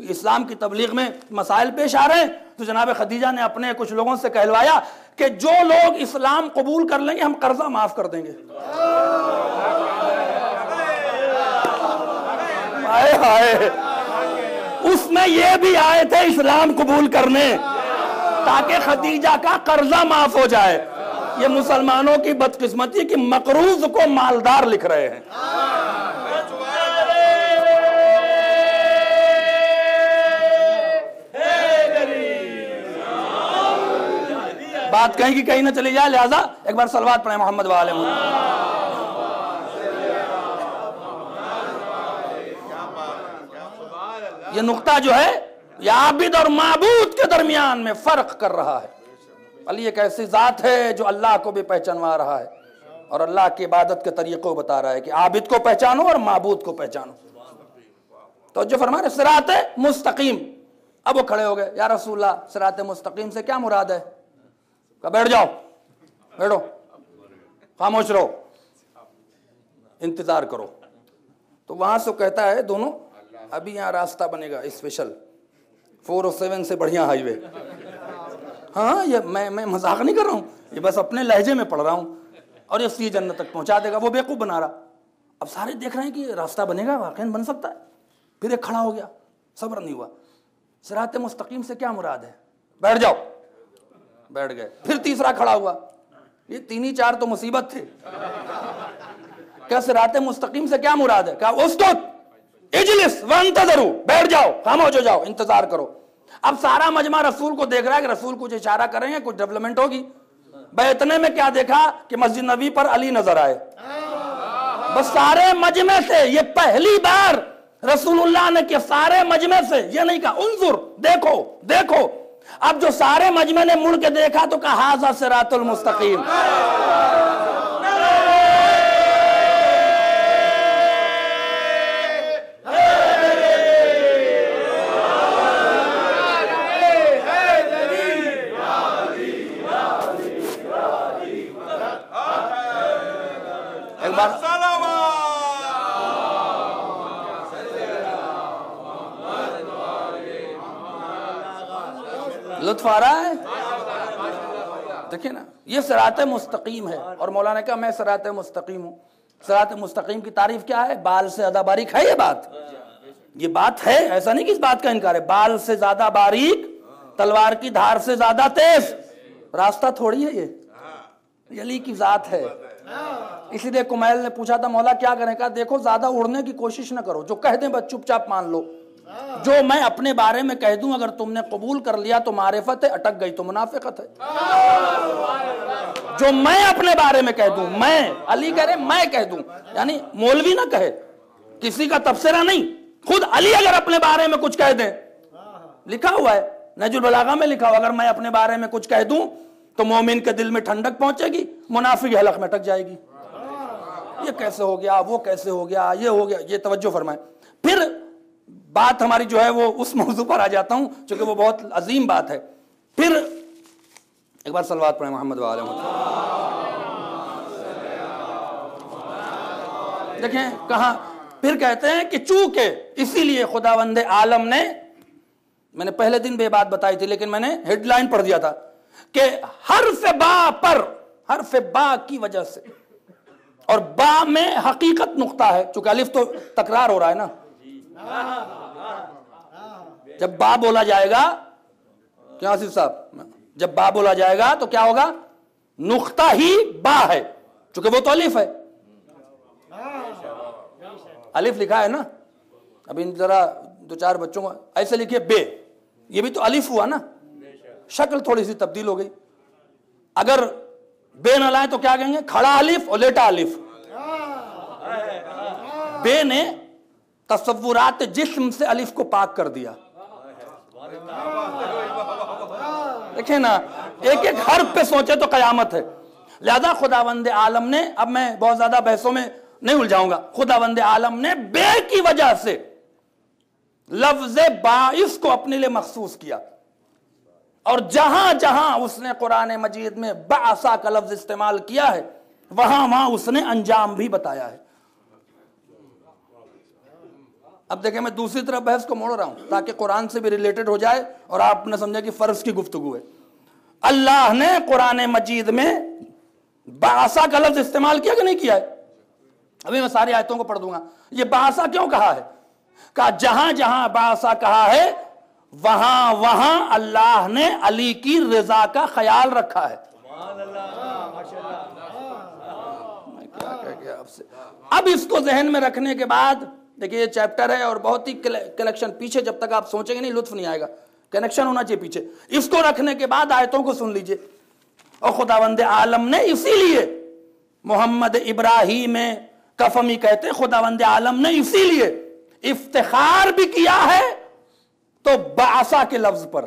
Speaker 7: इस्लाम की तबलीग में मसाइल पेश आ रहे हैं, तो जनाब खदीजा ने अपने कुछ लोगों से कहलवाया कि जो लोग इस्लाम कबूल कर लेंगे हम कर्जा माफ कर देंगे। हाय हाय, उसमें ये भी आए थे इस्लाम कबूल करने ताकि खदीजा का कर्जा माफ हो जाए। ये मुसलमानों की बदकिस्मती कि मकरूज को मालदार लिख रहे हैं। बात कहीं की कहीं ना चली जाए, लिहाजा एक बार सलवात पढ़े मोहम्मद वाले मोहम्मद। ये नुक्ता जो है ये आबिद और माबूद के दरमियान में फर्क कर रहा है। अली एक ऐसी जात है जो अल्लाह को भी पहचानवा रहा है और अल्लाह की इबादत के तरीके को बता रहा है कि आबिद को पहचानो और माबूद को पहचानो। तो जो फरमाया सिराते मुस्तकीम, अब वो खड़े हो गए, या रसूलल्लाह सिराते मुस्तकीम से क्या मुराद है? कहा बैठ जाओ, बैठो, खामोश रहो, इंतजार करो। तो वहां से कहता है दोनों, अभी यहाँ रास्ता बनेगा स्पेशल 407 से बढ़िया हाईवे। हाँ ये मैं मजाक नहीं कर रहा हूँ, ये बस अपने लहजे में पढ़ रहा हूँ, और ये सी जन्नत तक पहुंचा देगा। वो बेवकूफ बना रहा। अब सारे देख रहे हैं कि रास्ता बनेगा, वाकई बन सकता है। फिर एक खड़ा हो गया, सब्र नहीं हुआ, सिराते मुस्तकीम से क्या मुराद है? बैठ जाओ, बैठ गए। फिर तीसरा खड़ा हुआ, ये 3 ही 4 तो मुसीबत थे। क्या सिराते मुस्तकीम से क्या मुराद है? क्या उस्कुत इजलिस वंतज़रू, बैठ जाओ, खामोश हो जाओ, इंतजार करो। अब सारा मजमा रसूल को देख रहा है कि रसूल कुछ इशारा करेंगे, कुछ डेवलपमेंट होगी। भाई इतने में क्या देखा कि मस्जिद नबी पर अली नजर आए। बस सारे मजमे से ये पहली बार रसूलुल्लाह ने कि सारे मजमे से ये नहीं कहा उन्जुर, देखो देखो। अब जो सारे मजमे ने मुड़ के देखा तो कहा हाज़ा सिरातुल मुस्तकीम। एक बार लुत्फ आ रहा है, देखिए ना, ये सिराते मुस्तकीम है। और मौलाना ने कहा मैं सिराते मुस्तकीम हूँ। सिराते मुस्तकीम की तारीफ क्या है? बाल से ज्यादा बारीक है। ये बात है, ऐसा नहीं कि इस बात का इनकार है। बाल से ज्यादा बारीक, तलवार की धार से ज्यादा तेज रास्ता थोड़ी है ये अली की जात है। इसीलिए कुमैल ने पूछा था मौला क्या करें? कहा देखो ज्यादा उड़ने की कोशिश न करो, जो कह दें बस चुपचाप मान लो। जो मैं अपने बारे में कह दूं, अगर तुमने कबूल कर लिया तो मारिफत है, अटक गई तो मुनाफिकत है। जो मैं अपने बारे में कह दूं, मैं, अली कह रहे मैं कह दूं, यानी मौलवी ना कहे, किसी का तबसरा नहीं, खुद अली अगर अपने बारे में कुछ कह दे, लिखा हुआ है नहजुल बलागा में लिखा हुआ, अगर मैं अपने बारे में कुछ कह दूं तो मोमिन के दिल में ठंडक पहुंचेगी, मुनाफिक हलक में अटक जाएगी। ये कैसे हो गया, वो कैसे हो गया, ये हो गया, ये तवज्जो फरमाए। फिर बात हमारी जो है वो उस मौजू पर आ जाता हूं, क्योंकि वो बहुत अजीम बात है। फिर एक बार सलवात पढ़े मोहम्मद वाले। देखें कहां, फिर कहते हैं कि चूंकि इसीलिए खुदावंद आलम ने, मैंने पहले दिन भी बात बताई थी लेकिन मैंने हेडलाइन पढ़ दिया था कि हर्फ बा पर, हर्फ बा की वजह से, और बा में हकीकत नुक्ता है, चूंकि अलिफ तो तकरार हो रहा है ना, जब बा बोला जाएगा, क्या आसिफ साहब, जब बा बोला जाएगा तो क्या होगा, नुक्ता ही बा है, चूंकि वो तो अलिफ है, अलिफ लिखा है ना। अभी जरा दो चार बच्चों को ऐसे लिखिए बे, ये भी तो अलिफ हुआ ना, शक्ल थोड़ी सी तब्दील हो गई। अगर बे न लाए तो क्या कहेंगे, खड़ा अलिफ और लेटा अलिफ। बे ने तसव्वुरात जिस्म से अलिफ को पाक कर दिया। देखिए ना, एक एक हर्फ पे सोचे तो कयामत है। लिहाजा खुदावंद आलम ने, अब मैं बहुत ज्यादा बहसों में नहीं उलझाऊंगा, खुदावंद आलम ने बे की वजह से लफ्ज बाइस को अपने लिए मखसूस किया, और जहां जहां उसने कुरान मजीद में बासा का लफ्ज इस्तेमाल किया है वहां वहां उसने अंजाम भी बताया है। अब देखिए मैं दूसरी तरफ बहस को मोड़ रहा हूं ताकि कुरान से भी रिलेटेड हो जाए और आप न समझे कि फर्ज की गुफ्तगू है। अल्लाह ने कुरान मजीद में बासा का लफ्ज इस्तेमाल किया कि नहीं किया है? अभी मैं सारी आयतों को पढ़ दूंगा। ये बासा क्यों कहा है? कहा जहां जहां बासा कहा है वहां वहां अल्लाह ने अली की रजा का ख्याल रखा है। मैं क्या कह गया आपसे। अब इसको जहन में रखने के बाद देखिए ये चैप्टर है और बहुत ही कलेक्शन पीछे, जब तक आप सोचेंगे नहीं लुत्फ नहीं आएगा, कनेक्शन होना चाहिए पीछे। इसको रखने के बाद आयतों को सुन लीजिए। और खुदावंद आलम ने इसीलिए मोहम्मद इब्राहिम कफमी कहते, खुदावंद आलम ने इसीलिए इफ्तिखार भी किया है तो बासा के लफ्ज पर।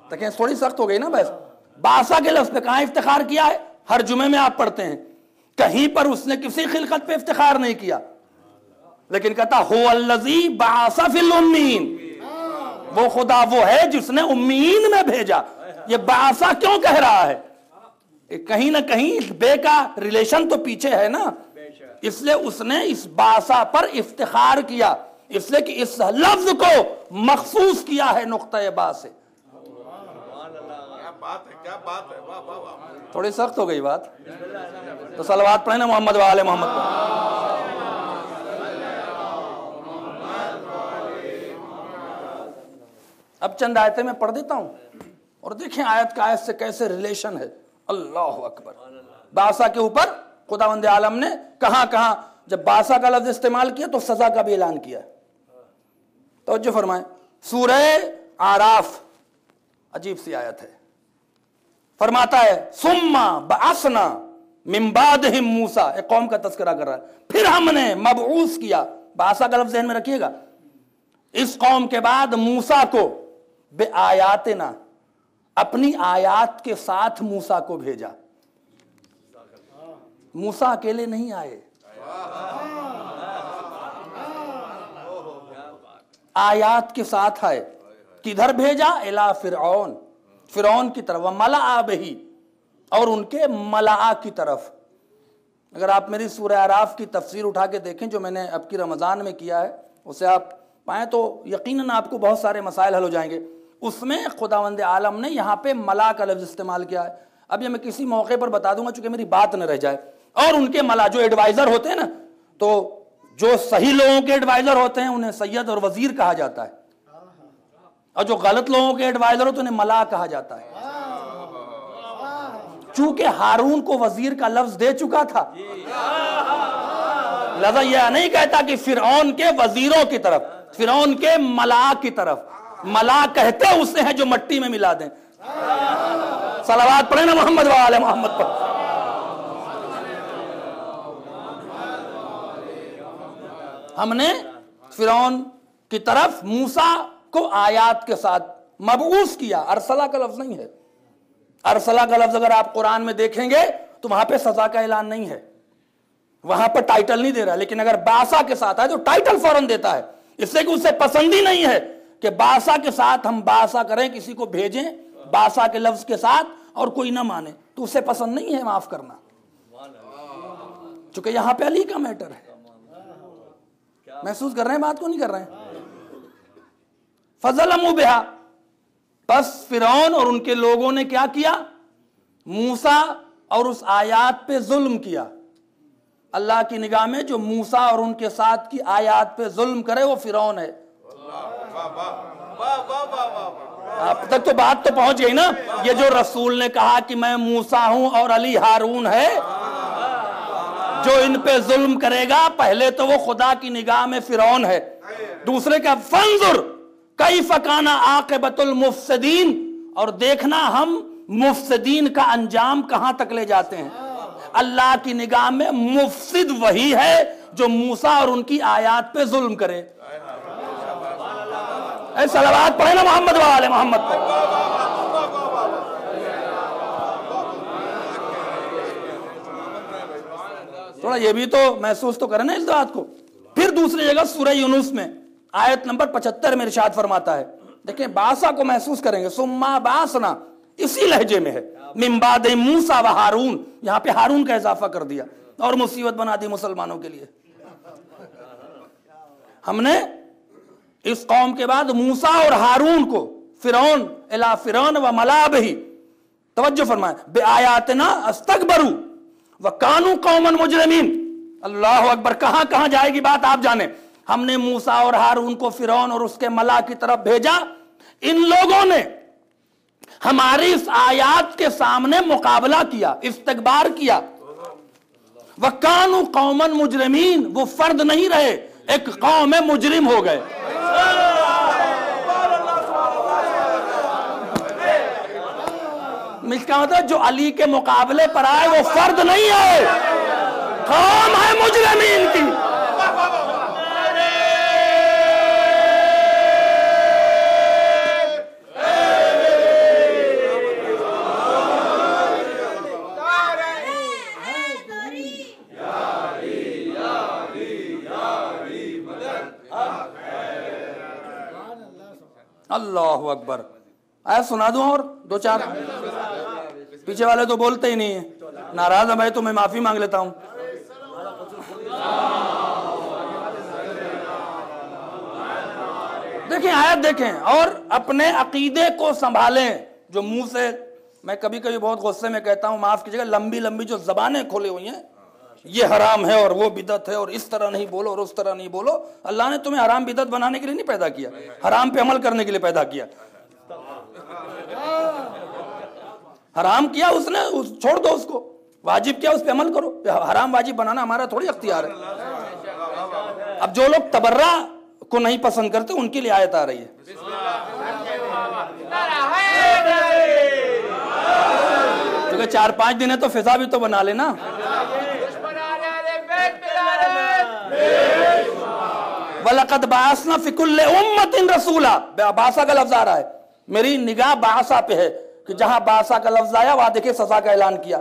Speaker 7: देखें थोड़ी सख्त हो गई ना बस। बासा के लफ्ज पे कहां इफ्तिखार किया है? हर जुमे में आप पढ़ते हैं, कहीं पर उसने किसी खिलकत पे इफ्तिखार नहीं किया, लेकिन कहता हुवल्लज़ी बासा फिल उम्मीन, वो खुदा वो है जिसने उम्मीन में भेजा। ये बासा क्यों कह रहा है? कहीं ना कहीं इस बे का रिलेशन तो पीछे है ना, इसलिए उसने इस बासा पर इफ्तिखार किया, इसलिए कि इस लफ्ज को मखसूस किया है नुक्ता बा से।
Speaker 3: क्या बात है, वाह वाह वाह।
Speaker 7: थोड़ी सख्त हो गई बात, तो सलवात पढ़े ना मोहम्मद वाले मोहम्मद को। अब चंद आयतें मैं पढ़ देता हूं और देखें आयत का आयत से कैसे रिलेशन है। अल्लाह अकबर। बासा के ऊपर खुदावंद आलम ने कहां कहां जब बासा का लफ्ज इस्तेमाल किया तो सजा का भी ऐलान किया। तवज्जो फरमाएं, सूरह आराफ, अजीब सी आयत है। फरमाता है सुम्मा बअसना मिन बादिहिम मूसा, एक कौम का तस्करा कर रहा है, फिर हमने मबऊस किया। बासा का लफ्ज ज़हन में रखिएगा। इस कौम के बाद मूसा को बे आयातना, अपनी आयात के साथ मूसा को भेजा। मूसा अकेले नहीं आए, आयात के साथ आए। किधर भेजा? इला फिरऔन, फिरौन की तरफ, मलआ बिही, और उनके मलआ की तरफ। अगर आप मेरी सूरह आराफ की तफसीर उठा के देखें जो मैंने अब की रमज़ान में किया है, उसे आप पाएँ तो यकीनन आपको बहुत सारे मसाइल हल हो जाएंगे। उसमें खुदावंद आलम ने यहाँ पे मला का लफ्ज़ इस्तेमाल किया है। अब ये मैं किसी मौके पर बता दूंगा चूंकि मेरी बात न रह जाए। और उनके मला जो एडवाइज़र होते हैं ना, तो जो सही लोगों के एडवाइज़र होते हैं उन्हें सैयद और वजीर कहा जाता है, और जो गलत लोगों के एडवाइज़र होते हैं उन्हें मला कहा जाता है। चूंकि हारून को वजीर का लफ्ज दे चुका था, लिहाजा यह नहीं कहता कि फिरौन के वजीरों की तरफ, फिरौन के मला की तरफ। मला कहते उसे हैं जो मट्टी में मिला दें। सलावत पढ़े ना मोहम्मद वाले मोहम्मद पर। हमने फिरौन की तरफ मूसा को आयात के साथ मबऊस किया। अरसला का लफ्ज नहीं है। अरसला का लफ्ज अगर आप कुरान में देखेंगे तो वहां पे सजा का ऐलान नहीं है, वहां पर टाइटल नहीं दे रहा। लेकिन अगर बासा के साथ है तो टाइटल फौरन देता है, इसलिए कि उसे पसंद ही नहीं है कि बासा के साथ हम बासा करें, किसी को भेजें बासा के लफ्ज के साथ और कोई ना माने, तो उसे पसंद नहीं है माफ करना, चूंकि यहां पे अली का मैटर है। महसूस कर रहे हैं बात को, नहीं कर रहे हैं? फज़लमू बिहा, बस फिरौन और उनके लोगों ने क्या किया? मूसा और उस आयात पे जुल्म किया। अल्लाह की निगाह में जो मूसा और उनके साथ की आयात पे जुल्म करे वो फिरौन है। आप तक तो बात तो पहुंच गई ना। ये जो रसूल ने कहा कि मैं मूसा हूं और अली हारून है, जो इन पे जुल्म करेगा पहले तो वो खुदा की निगाह में फिरौन है, दूसरे का फंजुर कैफ काना आक़िबतुल मुफ़सिदीन, और देखना हम मुफ़सिदीन का अंजाम कहां तक ले जाते हैं। अल्लाह की निगाह में मुफ़सिद वही है जो मूसा और उनकी आयात पे जुल्म करे। सलावत पढ़े ना मोहम्मद वाले मोहम्मद पर। थोड़ा ये भी तो महसूस तो करें ना इस बात को। फिर दूसरी जगह सूरह यूनुस में आयत नंबर 75 में इरशाद फरमाता है, देखें बासा को महसूस करेंगे, सुम्मा बासना इसी लहजे में है, मिन बाद मूसा व हारून, यहां पे हारून का इजाफा कर दिया और मुसीबत बना दी मुसलमानों के लिए। हमने इस कौम के बाद मूसा और हारून को फिरौन इला फिरौन व मलाबही, तवज्जो फरमाए, बे आयातना अस्तकबरू व कानू कौमन मुजरिमीन। अल्लाह अकबर, कहां कहां जाएगी बात आप जाने। हमने मूसा और हारून को फिरौन और उसके मला की तरफ भेजा, इन लोगों ने हमारी इस आयात के सामने मुकाबला किया, इस्तकबार किया। व कानू कौमन मुजरिमीन, वो फर्द नहीं रहे, एक कौम में मुजरिम हो गए। इसका मतलब जो अली के मुकाबले पर आए वो फर्द नहीं है, कौम है मुजरिमीन की। अल्लाह अकबर। आया सुना दूं और दो चार, पीछे वाले तो बोलते ही नहीं है। नाराज है भाई तो मैं माफी मांग लेता हूं। देखें आयत देखें और अपने अकीदे को संभालें। जो मुंह से मैं कभी कभी बहुत गुस्से में कहता हूं, माफ कीजिएगा, लंबी लंबी जो जबानें खोली हुई हैं, ये हराम है और वो बिदत है और इस तरह नहीं बोलो और उस तरह नहीं बोलो। अल्लाह ने तुम्हें हराम बिदत बनाने के लिए नहीं पैदा किया, हराम पे अमल करने के लिए पैदा किया। हराम किया उसने, छोड़ दो उसको, वाजिब किया उस पे अमल करो। हराम वाजिब बनाना हमारा थोड़ी अख्तियार है। अब जो लोग तबर्रा को नहीं पसंद करते उनके लिए आयत आ रही है। क्योंकि 4-5 दिन है तो फिजा भी तो बना लेना। वलक़द बाअसना फी कुल्लि उम्मतिन रसूला, बासा का लफ्ज आ रहा है, मेरी निगाह बासा पे है कि जहां बासा का लफ्ज आया वहां देखिए सजा का ऐलान किया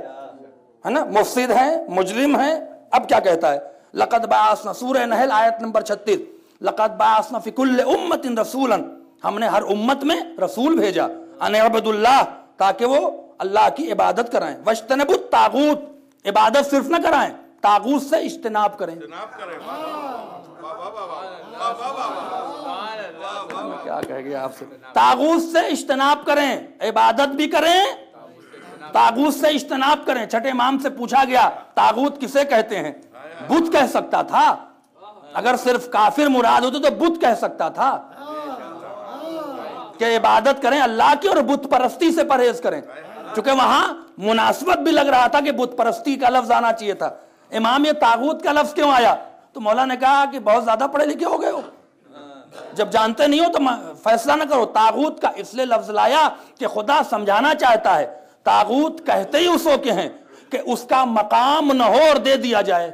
Speaker 7: है ना। मुफसिद है, मुजरिम है। अब क्या कहता है? लक़द बाअसना, सूरह नहल आयत नंबर 36, लक़द बाअसना फी कुल्लि उम्मतिन रसूलन, हमने हर उम्मत में रसूल भेजा, अन अब्दुल्लाह, ताकि वो अल्लाह की इबादत कराएं, वज्तनबुत तागूत, इबादत सिर्फ ना कराएं, तागूत से इज्तिनाब करें। क्या कहेंगे आपसे? तागूत से इज्तिनाब करें, इबादत भी करें, तागूत से इज्तिनाब करें। छठे इमाम से पूछा गया तागूत किसे कहते हैं? बुत कह सकता था, अगर सिर्फ काफिर मुराद होते तो बुत कह सकता था कि इबादत करें अल्लाह की और बुत परस्ती से परहेज करें, क्योंकि वहां मुनासिबत भी लग रहा था कि बुत परस्ती का लफ्ज आना चाहिए था। इमाम ये तागूत का लफ्ज क्यों आया? तो मौला ने कहा कि बहुत ज्यादा पढ़े लिखे हो गए हो, जब जानते नहीं हो तो फैसला ना करो। तागूत का इसलिए लफ्ज लाया कि खुदा समझाना चाहता है, तागूत कहते ही उसको के हैं कि उसका मकाम न हो और दे दिया जाए।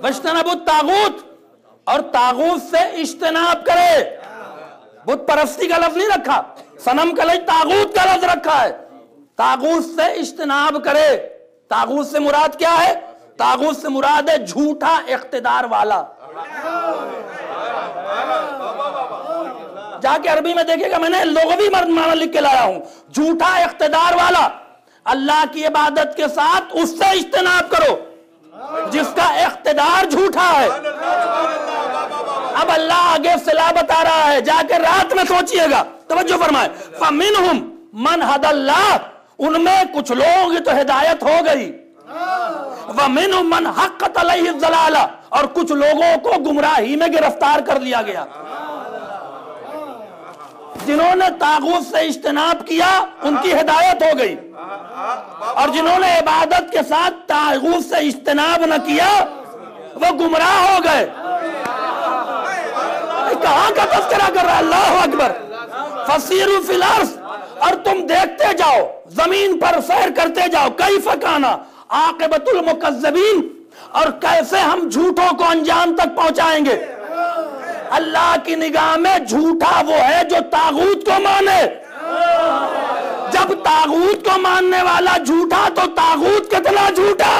Speaker 7: वज्तनबुत तागूत, और तागूत से इज्तनाब करे। बुत परस्ती का लफ्ज नहीं रखा, सनम का लफ्ज तागूत का लफ्ज रखा है। तागूत से इज्तनाब करे। तागूत से मुराद क्या है? तागूत से मुराद है झूठा इख्तिदार वाला। जाके अरबी में देखिएगा, मैंने लोगवी माना लिख के लाया हूं। झूठा इख्तिदार वाला, अल्लाह की इबादत के साथ उससे इज्तनाब करो जिसका इख्तिदार झूठा है। अब अल्लाह आगे सिला बता रहा है, जाके रात में सोचिएगा। तवज्जो फरमाए, फमिनहुम मन हदल्लाह, उनमें कुछ लोगों की तो हिदायत हो गई, वमिनहुम मन हक्कत अलैहि ज़लाला, और कुछ लोगों को गुमराही में गिरफ्तार कर लिया गया। जिन्होंने तागूत से इज्तनाब किया उनकी हिदायत हो गई, और जिन्होंने इबादत के साथ तागूत से इज्तनाब न किया वो गुमराह हो गए। कहां का तज़किरा कर रहा है? अल्लाहु अकबर। फसीरु फिल अर्ज़, और तुम देखते जाओ, जमीन पर सैर करते जाओ, कैफ़ काना आक़िबतुल मुकज़्ज़बीन, और कैसे हम झूठों को अंजाम तक पहुंचाएंगे। अल्लाह की निगाह में झूठा वो है जो तागूत को माने। जब तागूत को मानने वाला झूठा तो तागूत कितना झूठा।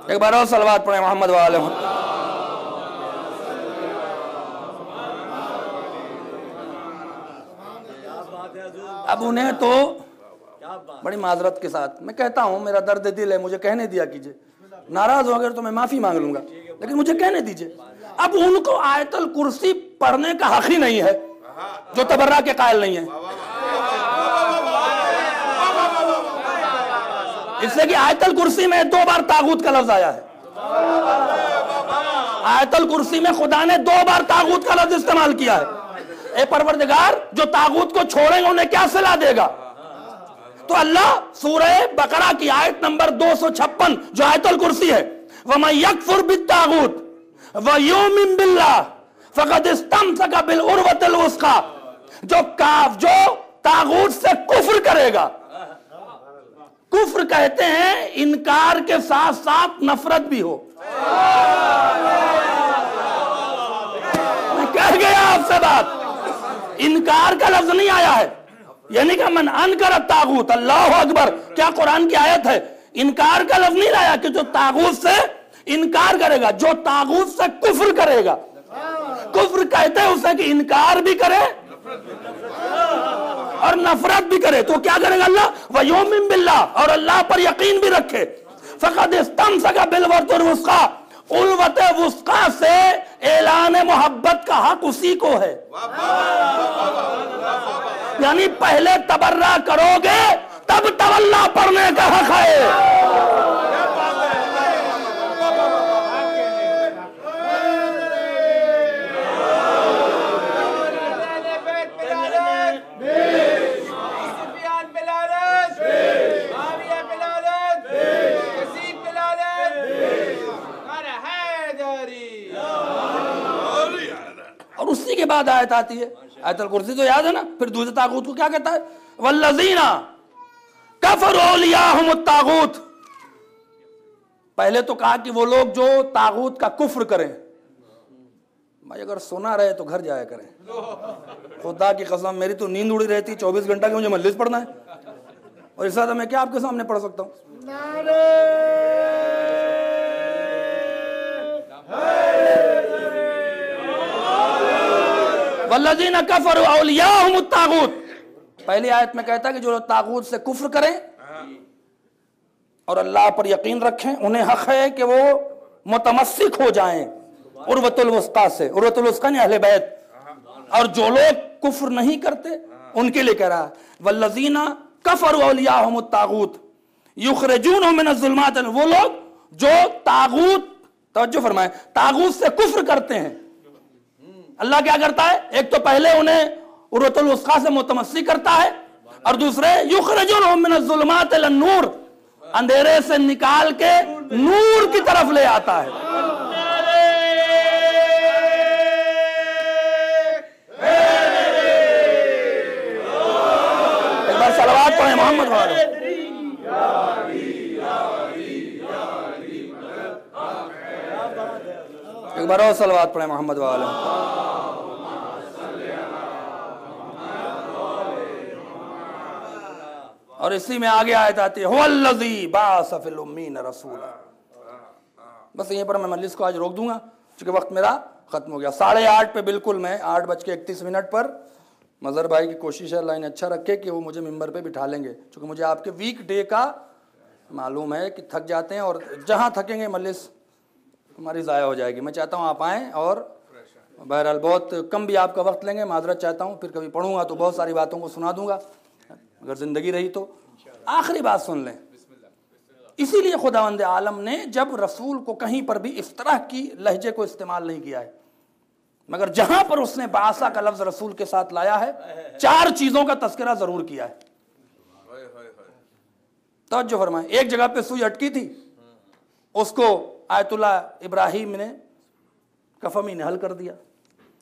Speaker 7: एक बार और सलवात पढ़े मोहम्मद वाले। अब उन्हें तो बड़ी माजरत के साथ मैं कहता हूं, मेरा दर्द दिल है, मुझे कहने दिया कीजिए। नाराज हो अगर तो मैं माफी मांग लूंगा, लेकिन मुझे कहने दीजिए। अब उनको आयतल कुर्सी पढ़ने का हक ही नहीं है जो तबर्रा के कायल नहीं है, इसलिए कि आयतल कुर्सी में 2 बार तागूत का लफ्ज आया है। आयतल कुर्सी में खुदा ने 2 बार तागूत का लफ्ज इस्तेमाल किया है। ए परवरदिगार, जो तागूत को छोड़ेंगे उन्हें क्या सिला देगा? तो अल्लाह सूरह बकरा की आयत नंबर 256 जो आयतुल कुर्सी है, वमन यकफुर बित्तागूत व युमिन बिल्लाह फक़द इस्तमसका बिल उर्वतिल वुस्क़ा, जो तागूत से कुफ्र करेगा। कुफ्र कहते हैं इनकार के साथ साथ नफरत भी हो। मैं कह गया आपसे बात, इनकार का लफ्ज नहीं आया है, यानी कि मन अनकर तागूत। अल्लाहु अकबर, क्या कुरान की आयत है। इनकार का लफ्ज नहीं लाया कि जो तागूत से इनकार करेगा, जो तागूत से कुफ्र करेगा। कुफ्र कहते हैं उसे कि इनकार भी करे और नफरत भी करे। तो क्या करेगा अल्लाह? व युमिन बिल्लाह, और अल्लाह पर यकीन भी रखे। फक़द इस्तमसका बिल उर्वतिल वुस्क़ा, उल्वत वुस्क़ा से ऐलान मोहब्बत का हक उसी को है। यानी पहले तबर्रा करोगे तब तवल्ला पढ़ने का हक है। और उसी के बाद आयत आती है, आयतुल कुर्सी तो याद है ना। फिर दूसरे तागूत को क्या कहता है? वल्लज़ीना कफ़रू औलियाहुमुत तागूत। पहले तो कहा कि वो लोग जो तागूत का कुफ्र करें। भाई अगर सुना रहे तो घर जाया करें। खुदा की कसम, मेरी तो नींद उड़ी रहती 24 घंटा की, मुझे मजलिस पढ़ना है, और इस साथ मैं क्या आपके सामने पढ़ सकता हूँ? वल्लज़ीना कफ़रू औलियाहुमुत तागूत, पहली आयत में कहता है कि जो लोग तागूत से कुफ्र करें और अल्लाह पर यकीन रखें, उन्हें हक है कि वो मुतमस्सिक हो जाएं उर्वतुल वुस्का से। उर्वतुल वुस्का ने अहले बैत। और जो लोग कुफ्र नहीं करते उनके लिए कह रहा है वल्लज़ीना कफ़रू औलियाहुमुत तागूत युखरिजूनहुम मिनज़-ज़ुलुमात, वो लोग जो तागूत, तवज्जो फरमाएं, तागूत से कुफ्र करते हैं। अल्लाह क्या करता है? एक तो पहले उन्हें उर्वतुल वुस्का से मुतमस्सिक करता है, और दूसरे युखरिजूनहुम मिनज़-ज़ुलुमात इलन-नूर, अंधेरे से निकाल के नूर की तरफ ले आता है। एक बार सलवात पढ़े मोहम्मद वाले। एक बार और सलवात पढ़े मोहम्मद वाले। और इसी में आगे आयत आती है हुवल्लज़ी बाअस फिल उम्मीन रसूला। बस यहीं पर मैं मजलिस को आज रोक दूंगा क्योंकि वक्त मेरा खत्म हो गया। 8:30 पे बिल्कुल मैं 8:31 पर मजहर भाई की कोशिश है लाइन अच्छा रखे कि वो मुझे मिंबर पे बिठा लेंगे, क्योंकि मुझे आपके वीक डे का मालूम है कि थक जाते हैं और जहाँ थकेंगे मजलिस हमारी ज़ाया हो जाएगी। मैं चाहता हूँ आप आएँ और बहरहाल बहुत कम भी आपका वक्त लेंगे, माजरत चाहता हूँ। फिर कभी पढ़ूंगा तो बहुत सारी बातों को सुना दूंगा अगर ज़िंदगी रही तो। आखिरी बात सुन लें, इसीलिए खुदावंद आलम ने जब रसूल को कहीं पर भी इस तरह की लहजे को इस्तेमाल नहीं किया है, मगर जहां पर उसने बासा का लफ्ज रसूल के साथ लाया है 4 चीजों का तस्करा जरूर किया है। तवज्जो फरमाएं, एक जगह पे सुई अटकी थी, उसको आयतुल्लाह इब्राहिम ने कफमी ने हल कर दिया।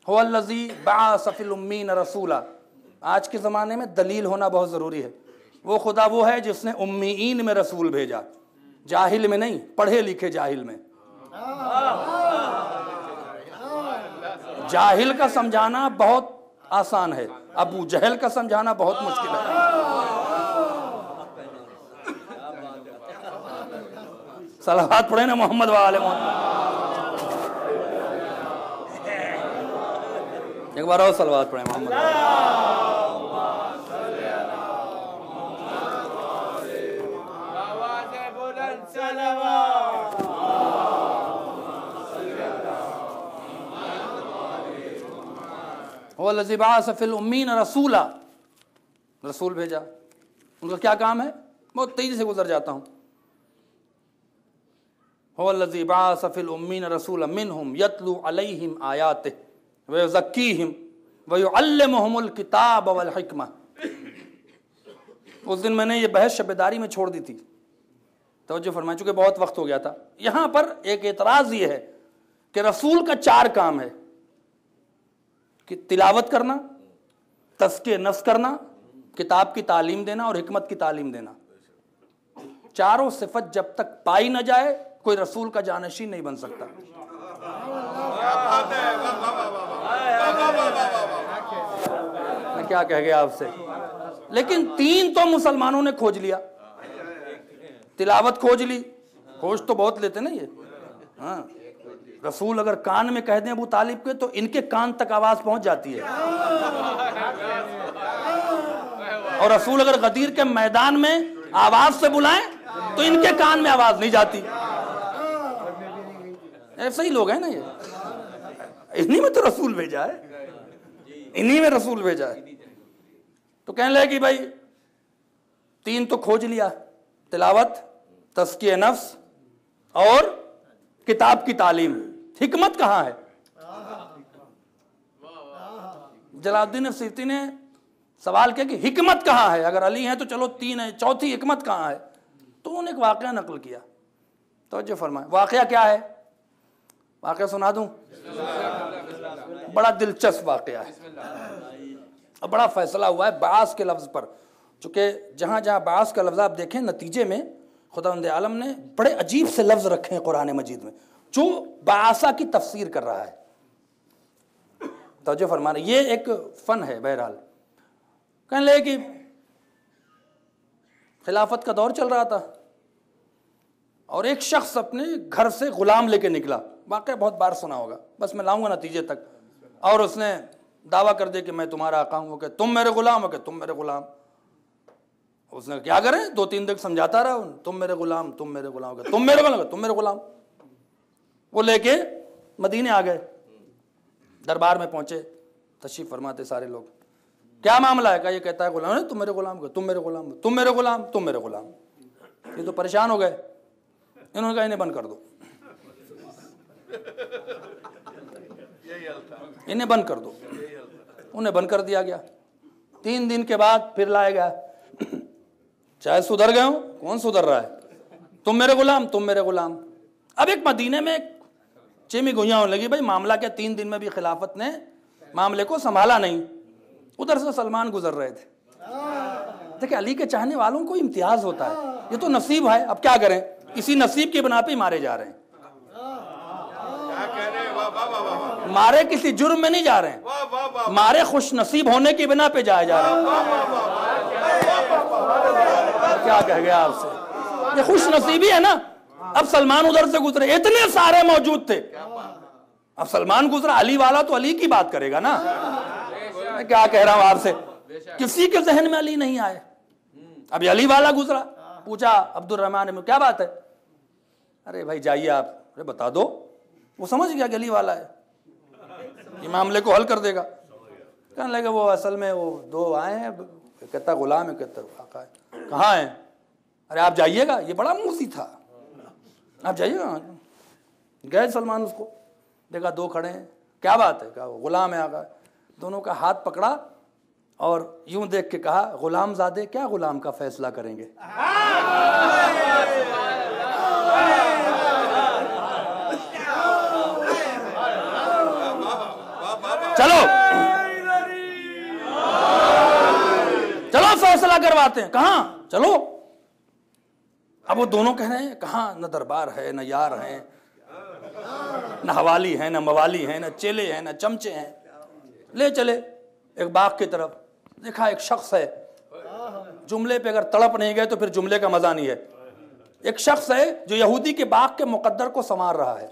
Speaker 7: हुवल्लज़ी बअस फिल उम्मीन रसूला। आज के ज़माने में दलील होना बहुत ज़रूरी है। वो खुदा वो है जिसने उम्मीन में रसूल भेजा, जाहिल में नहीं, पढ़े लिखे जाहिल में। जाहिल का समझाना बहुत आसान है, अबू जहल का समझाना बहुत मुश्किल है। सलावत पढ़े ना मोहम्मद वाले मोहम्मद। एक बार और सलावत पढ़े मोहम्मद हुवल्लज़ी बअस फिल उम्मीन रसूला। रसूल भेजा, उनका क्या काम है? बहुत तेजी से गुजर जाता हूं। हुवल्लज़ी बअस फिल उम्मीन रसूला मिनहुम यतलू अलैहिम आयातिही व युज़क्कीहिम व युअल्लिमुहुमुल किताब वल हिकमा। उस दिन मैंने ये बहस शबेदारी में छोड़ दी थी, तवज्जो फरमाएं, चूंकि बहुत वक्त हो गया था। यहां पर एक एतराज ये है कि रसूल का 4 काम है कि तिलावत करना, तज़किए नफ्स करना, किताब की तालीम देना और हिकमत की तालीम देना। चारों सिफत जब तक पाई न जाए कोई रसूल का जानशीन नहीं बन सकता। मैं क्या कह गया आपसे, लेकिन 3 तो मुसलमानों ने खोज लिया। तिलावत खोज ली, खोज तो बहुत लेते ना ये। हाँ, रसूल अगर कान में कह दें अबू तालिब के तो इनके कान तक आवाज पहुंच जाती है, और रसूल अगर गदीर के मैदान में आवाज से बुलाएं तो इनके कान में आवाज नहीं जाती। ऐसे ही लोग हैं ना ये, इन्हीं में तो रसूल भेजा है, इन्हीं में रसूल भेजा है। तो कहने लगे कि भाई 3 तो खोज लिया, तिलावत, तज़किए नफ्स और किताब की तालीम। हिकमत कहाँ है? जलालुद्दीन सिय्यूती ने सवाल किया कि हिकमत कहाँ है? अगर अली है तो चलो 3 है, चौथी हिकमत कहाँ है? तो उन्होंने एक वाकया नकल किया। तो जो फरमाए, वाकया क्या है? वाकया सुना दूं? बड़ा दिलचस्प वाकया है और बड़ा फैसला हुआ है बास के लफ्ज पर। चूंकि जहां जहां बास का लफ्ज आप देखें, नतीजे में खुदावंद आलम ने बड़े अजीब से लफ्ज रखे हैं कुरान मजीद में जो बासा की तफसीर कर रहा है। तवज्जो फरमाना, ये एक फन है। बहरहाल कहने लगे कि खिलाफत का दौर चल रहा था और एक शख्स अपने घर से गुलाम लेके निकला। वाकया बहुत बार सुना होगा, बस मैं लाऊंगा नतीजे तक। और उसने दावा कर दे कि मैं तुम्हारा आका हूं, वो कहे तुम मेरे गुलाम हो, तुम मेरे गुलाम। उसने क्या करें, 2-3 दिन समझाता रहा, तुम मेरे गुलाम, तुम मेरे गुलाम, तुम मेरे गुलाम, तुम मेरे गुलाम। वो लेके मदीने आ गए, दरबार में पहुंचे, तशरीफ फरमाते सारे लोग, क्या मामला है? का ये कहता है गुलाम, तुम मेरे गुलाम, तुम मेरे गुलाम, तुम मेरे गुलाम, तुम मेरे गुलाम। ये तो परेशान हो गए, इन्होंने कहा इन्हें बंद कर दो, इन्हें बंद कर दो। उन्हें बंद कर दिया गया। 3 दिन के बाद फिर लाया गया, चाहे सुधर गए हो, कौन सुधर रहा है, तुम मेरे गुलाम, तुम मेरे गुलाम। अब एक मदीने में चेमी गुइयां होने लगी, भाई मामला क्या, 3 दिन में भी खिलाफत ने मामले को संभाला नहीं। उधर से सलमान गुजर रहे थे। देखिए अली के चाहने वालों को इम्तियाज होता है, ये तो नसीब है, अब क्या करें, इसी नसीब की बिना पे मारे जा रहे हैं। मारे किसी जुर्म में नहीं जा रहे हैं, मारे खुश नसीब होने की बिना पे जाए जा रहे हैं। क्या कह गया आपसे, ये खुश नसीबी है ना। अब सलमान उधर से गुजरे, इतने सारे मौजूद थे, अब सलमान गुजरा, अली वाला तो अली की बात करेगा ना। मैं क्या कह रहा हूं आपसे, किसी के जहन में अली नहीं आए। अभी अली वाला गुजरा, पूछा अब्दुल रहमान में क्या बात है, अरे भाई जाइए आप, अरे बता दो। वो समझ गया कि अली वाला है, ये मामले को हल कर देगा। कहने लगे वो असल में वो 2 आए हैं, कहता गुलाम है, कहता आका है। कहाँ है? अरे आप जाइएगा, ये बड़ा मूसी था, आप जाइएगा। गए सलमान, उसको देखा 2 खड़े हैं, क्या बात है, कहा गुलाम है आका। दोनों का हाथ पकड़ा और यूं देख के कहा, गुलाम ज़ादे क्या गुलाम का फैसला करेंगे? चलो चलो फैसला करवाते हैं। कहाँ? चलो। अब वो दोनों कह रहे हैं, कहाँ, न दरबार है, न यार है, न हवाली है, न मवाली है, न चेले हैं, न चमचे हैं। ले चले एक बाग की तरफ, देखा एक शख्स है, जुमले पे अगर तड़प नहीं गए तो फिर जुमले का मजा नहीं है। एक शख्स है जो यहूदी के बाग के मुकद्दर को संवार रहा है।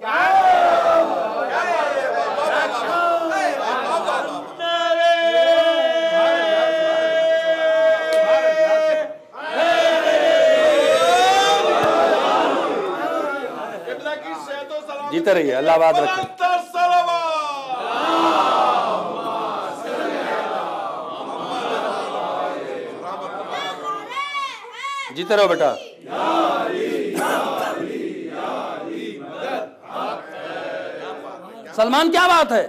Speaker 7: जीते रहिए, अल्लाह आबाद रखे। जीते रहो बेटा। सलमान क्या बात है,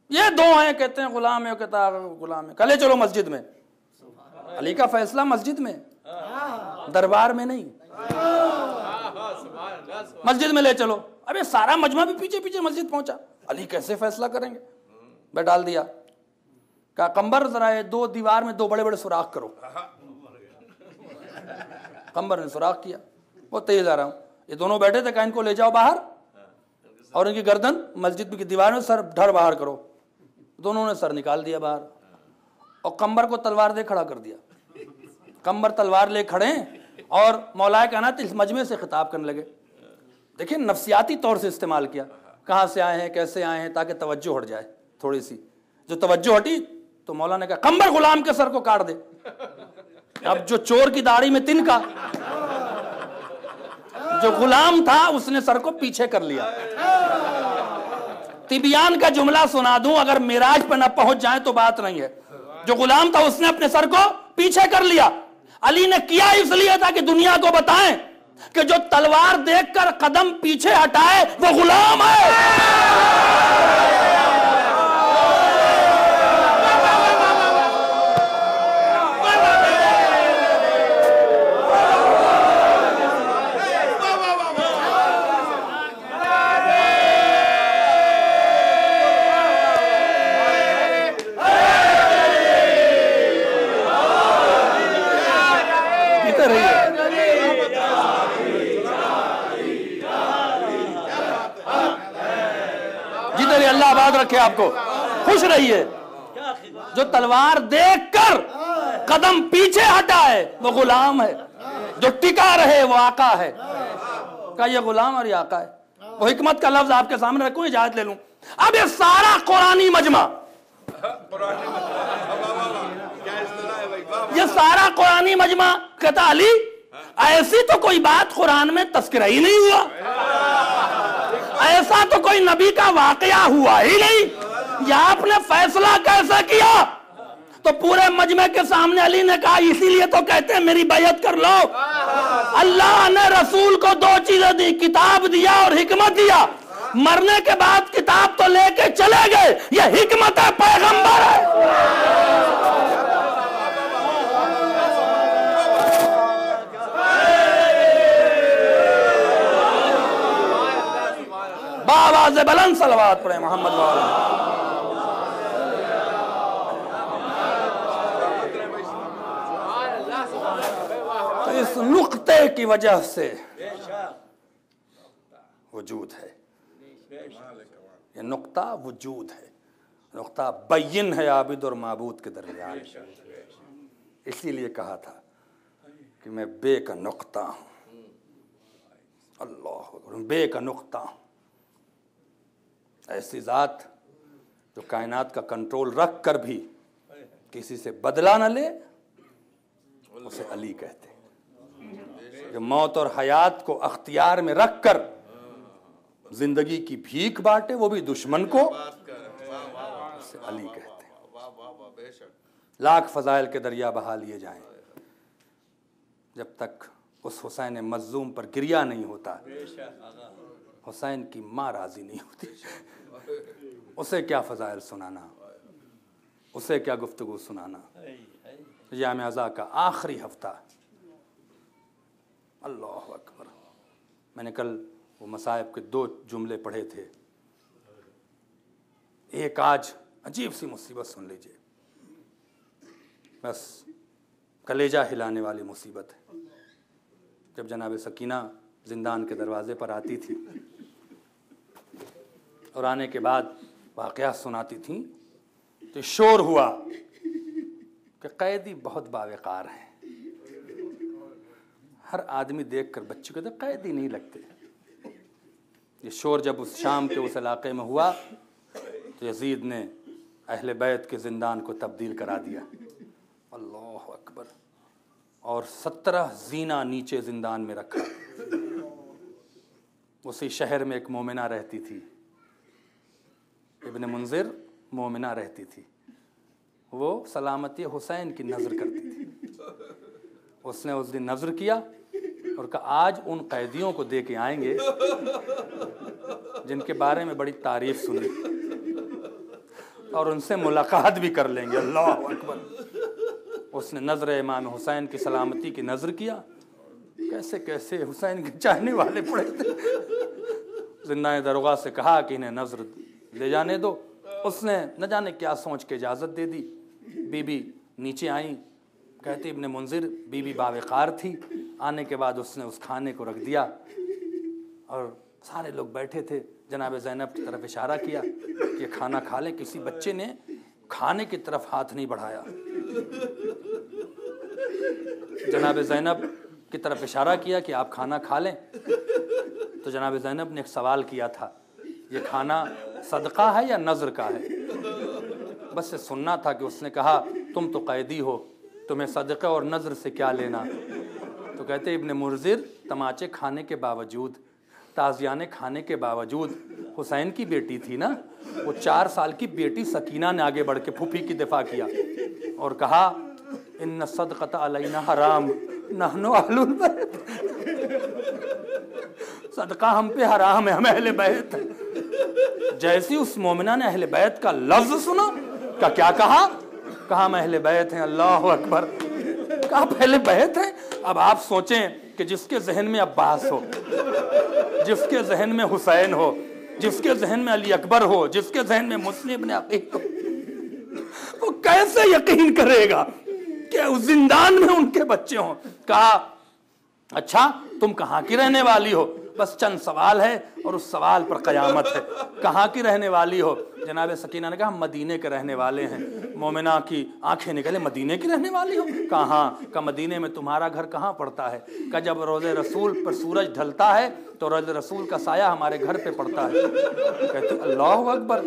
Speaker 7: ये 2 हैं, कहते हैं गुलाम है, कहता गुलाम है। कल चलो मस्जिद में, अली का फैसला मस्जिद में, दरबार में नहीं, मस्जिद में ले चलो। अबे सारा मजमा भी पीछे पीछे मस्जिद पहुंचा, अली कैसे फैसला करेंगे? मैं डाल दिया, कहा कंबर जरा 2 दीवार में 2 बड़े बड़े सुराख करो। कंबर ने सुराख किया, वो तेज आ रहा हूं, ये दोनों बैठे थे, कहा इनको ले जाओ बाहर और इनकी गर्दन मस्जिद की दीवार में, सर धड़ बाहर करो। दोनों ने सर निकाल दिया बाहर और कंबर को तलवार दे खड़ा कर दिया। कंबर तलवार ले खड़े और मौलाए कायनात इस मजमे से खिताब करने लगे। देखिए नफ्सियाती तौर से इस्तेमाल किया, कहाँ से आए हैं, कैसे आए हैं, ताकि तवज्जो हट जाए थोड़ी सी। जो तवज्जो हटी तो मौला ने कहा कंबर गुलाम के सर को काट दे। अब जो चोर की दाढ़ी में तिनका, जो गुलाम था उसने सर को पीछे कर लिया। तिबियान का जुमला सुना दूं, अगर मिराज पर न पहुंच जाए तो बात नहीं है। जो गुलाम था उसने अपने सर को पीछे कर लिया। अली ने किया इसलिए था कि दुनिया को बताएं कि जो तलवार देखकर कदम पीछे हटाए वो गुलाम है। अल्लाह आबाद रखे आपको, खुश रहिए। जो तलवार देखकर कदम पीछे हटाए वो गुलाम है, जो टिका रहे वो आका है। का ये गुलाम और ये आका है। वो हिकमत का लफ्ज आपके सामने रखूं, इजाजत ले लूं। अब ये सारा कुरानी मजमा ये सारा कुरानी मजमा कहता अली ऐसी तो कोई बात कुरान में तस्करा ही नहीं हुआ, ऐसा तो कोई नबी का वाकया हुआ ही नहीं, या आपने फैसला कैसे किया? तो पूरे मजमे के सामने अली ने कहा इसीलिए तो कहते हैं मेरी बैयत कर लो। अल्लाह ने रसूल को दो चीजें दी, किताब दिया और हिकमत दिया। मरने के बाद किताब तो लेके चले गए, ये हिकमत है, पैगंबर है। बावाज़ बुलंद सलवात पढ़े मोहम्मद वाला। तो इस नुक्ते की वजह से वजूद है, ये नुक्ता वजूद है, नुक्ता बैन है आबिद और माबूद के दरमियान। इसीलिए कहा था कि मैं बे का नुक्ता हूं, अल्लाह बे का नुक्ता हूं। ऐसी ज़ात जो कायनात का कंट्रोल रख कर भी किसी से बदला न ले, उसे अली कहते हैं। जो मौत और हयात को अख्तियार में रख कर जिंदगी की भीख बांटे, वो भी दुश्मन को, उसे अली कहते हैं। लाख फजाइल के दरिया बहा लिए जाएं, जब तक उस हुसैन मज़लूम पर गिरिया नहीं होता, हुसैन की माँ राजी नहीं होती। उसे क्या फजाइल सुनाना, उसे क्या गुफ्तगू सुनाना। याम अज़ा का आखिरी हफ्ता, अल्लाह अकबर। मैंने कल वो मसाइब के 2 जुमले पढ़े थे। एक आज अजीब सी मुसीबत सुन लीजिए, बस कलेजा हिलाने वाली मुसीबत है। जब जनाब सकीना जिंदान के दरवाजे पर आती थी और आने के बाद वाक़या सुनाती थी, तो शोर हुआ कि कैदी बहुत बावकार हैं। हर आदमी देखकर बच्चे को तो कैदी नहीं लगते। ये शोर जब उस शाम के उस इलाके में हुआ तो यजीद ने अहले बैत के जिंदान को तब्दील करा दिया। अल्लाह अकबर। और 17 जीना नीचे जिंदान में रखा। उसी शहर में एक मोमिना रहती थी, इब्ने मुंजिर मोमिना रहती थी। वो सलामती हुसैन की नज़र करती थी। उसने उस दिन नज़र किया और कहा आज उन कैदियों को दे के आएंगे जिनके बारे में बड़ी तारीफ सुनी, और उनसे मुलाकात भी कर लेंगे। अल्लाह अकबर। उसने नज़र इमाम हुसैन की सलामती की नज़र किया, कैसे कैसे हुसैन के चाहने वाले पड़े थे। जिन्ना दरोगा से कहा कि इन्हें नज़र ले जाने दो। उसने न जाने क्या सोच के इजाज़त दे दी। बीबी नीचे आई, कहती इब्ने मुंजिर बीबी बावकार थी। आने के बाद उसने उस खाने को रख दिया और सारे लोग बैठे थे। जनाब ज़ैनब की तरफ इशारा किया कि खाना खा लें। किसी बच्चे ने खाने की तरफ हाथ नहीं बढ़ाया। जनाब ज़ैनब की तरफ इशारा किया कि आप खाना खा लें। तो जनाब ज़ैनब ने एक सवाल किया था, ये खाना सदका है या नज़र का है? बस ये सुनना था कि उसने कहा तुम तो कैदी हो, तुम्हें सदका और नज़र से क्या लेना। तो कहते इब्ने मुंजिर तमाचे खाने के बावजूद, ताज़ियाने खाने के बावजूद, हुसैन की बेटी थी ना, वो 4 साल की बेटी सकीना ने आगे बढ़ के फूफी की दिफा किया और कहा इन्न सदक़त अलैना हराम नहनु अहलुल बैत। सदका हम पे हराम है, हम अहले बैत हैं। जैसी उस मोमिना ने अहले बैत का लफ्ज सुना, का क्या कहा? कहा हम अहले बैत हैं। अल्लाह अकबर। कहा अहले बैत हैं। अब आप सोचें कि जिसके जहन में अब्बास हो, जिसके जहन में हुसैन हो, जिसके जहन में अली अकबर हो, जिसके जहन में मुस्लिम इब्न अकील हो, वो कैसे यकीन करेगा कि उस जिंदान में उनके बच्चे हों? कहा अच्छा तुम कहाँ की रहने वाली हो? बस चंद सवाल है और उस सवाल पर क़यामत है। कहाँ की रहने वाली हो? जनाब सकीना ने कहा हम मदीने के रहने वाले हैं। मोमिना की आंखें निकले, मदीने की रहने वाली हो? कहाँ का? मदीने में तुम्हारा घर कहाँ पड़ता है? का जब रोज़े रसूल पर सूरज ढलता है तो रोज़े रसूल का साया हमारे घर पे पड़ता है। कहते अल्लाह अकबर,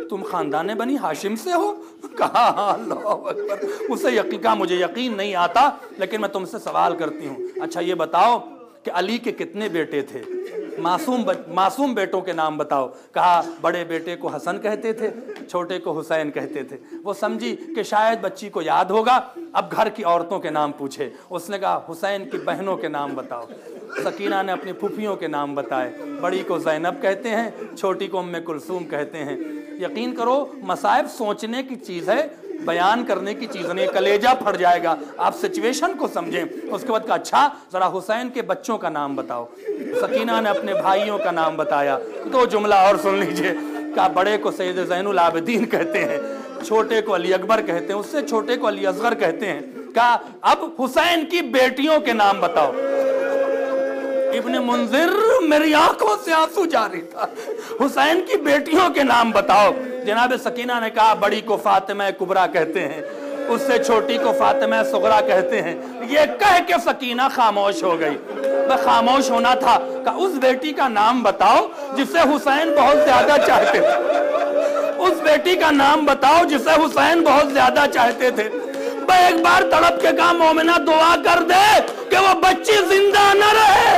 Speaker 7: तुम ख़ानदान बनी हाशिम से हो? कहा अल्लाह अकबर। उसे यकीन का मुझे यकीन नहीं आता, लेकिन मैं तुमसे सवाल करती हूँ, अच्छा ये बताओ कि अली के कितने बेटे थे? मासूम बेटों के नाम बताओ। कहा बड़े बेटे को हसन कहते थे, छोटे को हुसैन कहते थे। वो समझी कि शायद बच्ची को याद होगा, अब घर की औरतों के नाम पूछे। उसने कहा हुसैन की बहनों के नाम बताओ। सकीना ने अपनी फूफियों के नाम बताए। बड़ी को ज़ैनब कहते हैं, छोटी को उम्मे कुलसूम कहते हैं। यकीन करो मसाइब सोचने की चीज़ है, बयान करने की चीज़ नहीं। कलेजा फट जाएगा। आप सिचुएशन को समझें। उसके बाद कहा अच्छा ज़रा हुसैन के बच्चों का नाम बताओ। सकीना ने अपने भाइयों का नाम बताया। दो जुमला और सुन लीजिए। कहा बड़े को सैयद ज़ैनुल आबिदीन कहते हैं, छोटे को अली अकबर कहते हैं, उससे छोटे को अली असगर कहते हैं। कहा अब हुसैन की बेटियों के नाम बताओ। इब्ने मुंजिर, मेरी आंखों से आंसू जारी था। हुसैन की बेटियों के नाम बताओ। जनाब सकीना ने कहा बड़ी को फातिमा कुबरा कहते हैं, उससे छोटी को फातिमा सुगरा कहते हैं। ये कह के सकीना खामोश हो गई। वह खामोश होना था। कहा उस बेटी का नाम बताओ जिसे हुसैन बहुत ज्यादा चाहते थे। उस बेटी का नाम बताओ जिसे हुसैन बहुत ज्यादा चाहते थे। मैं एक बार तड़प के कहा मोमिना दुआ कर दे कि वो बच्ची जिंदा न रहे।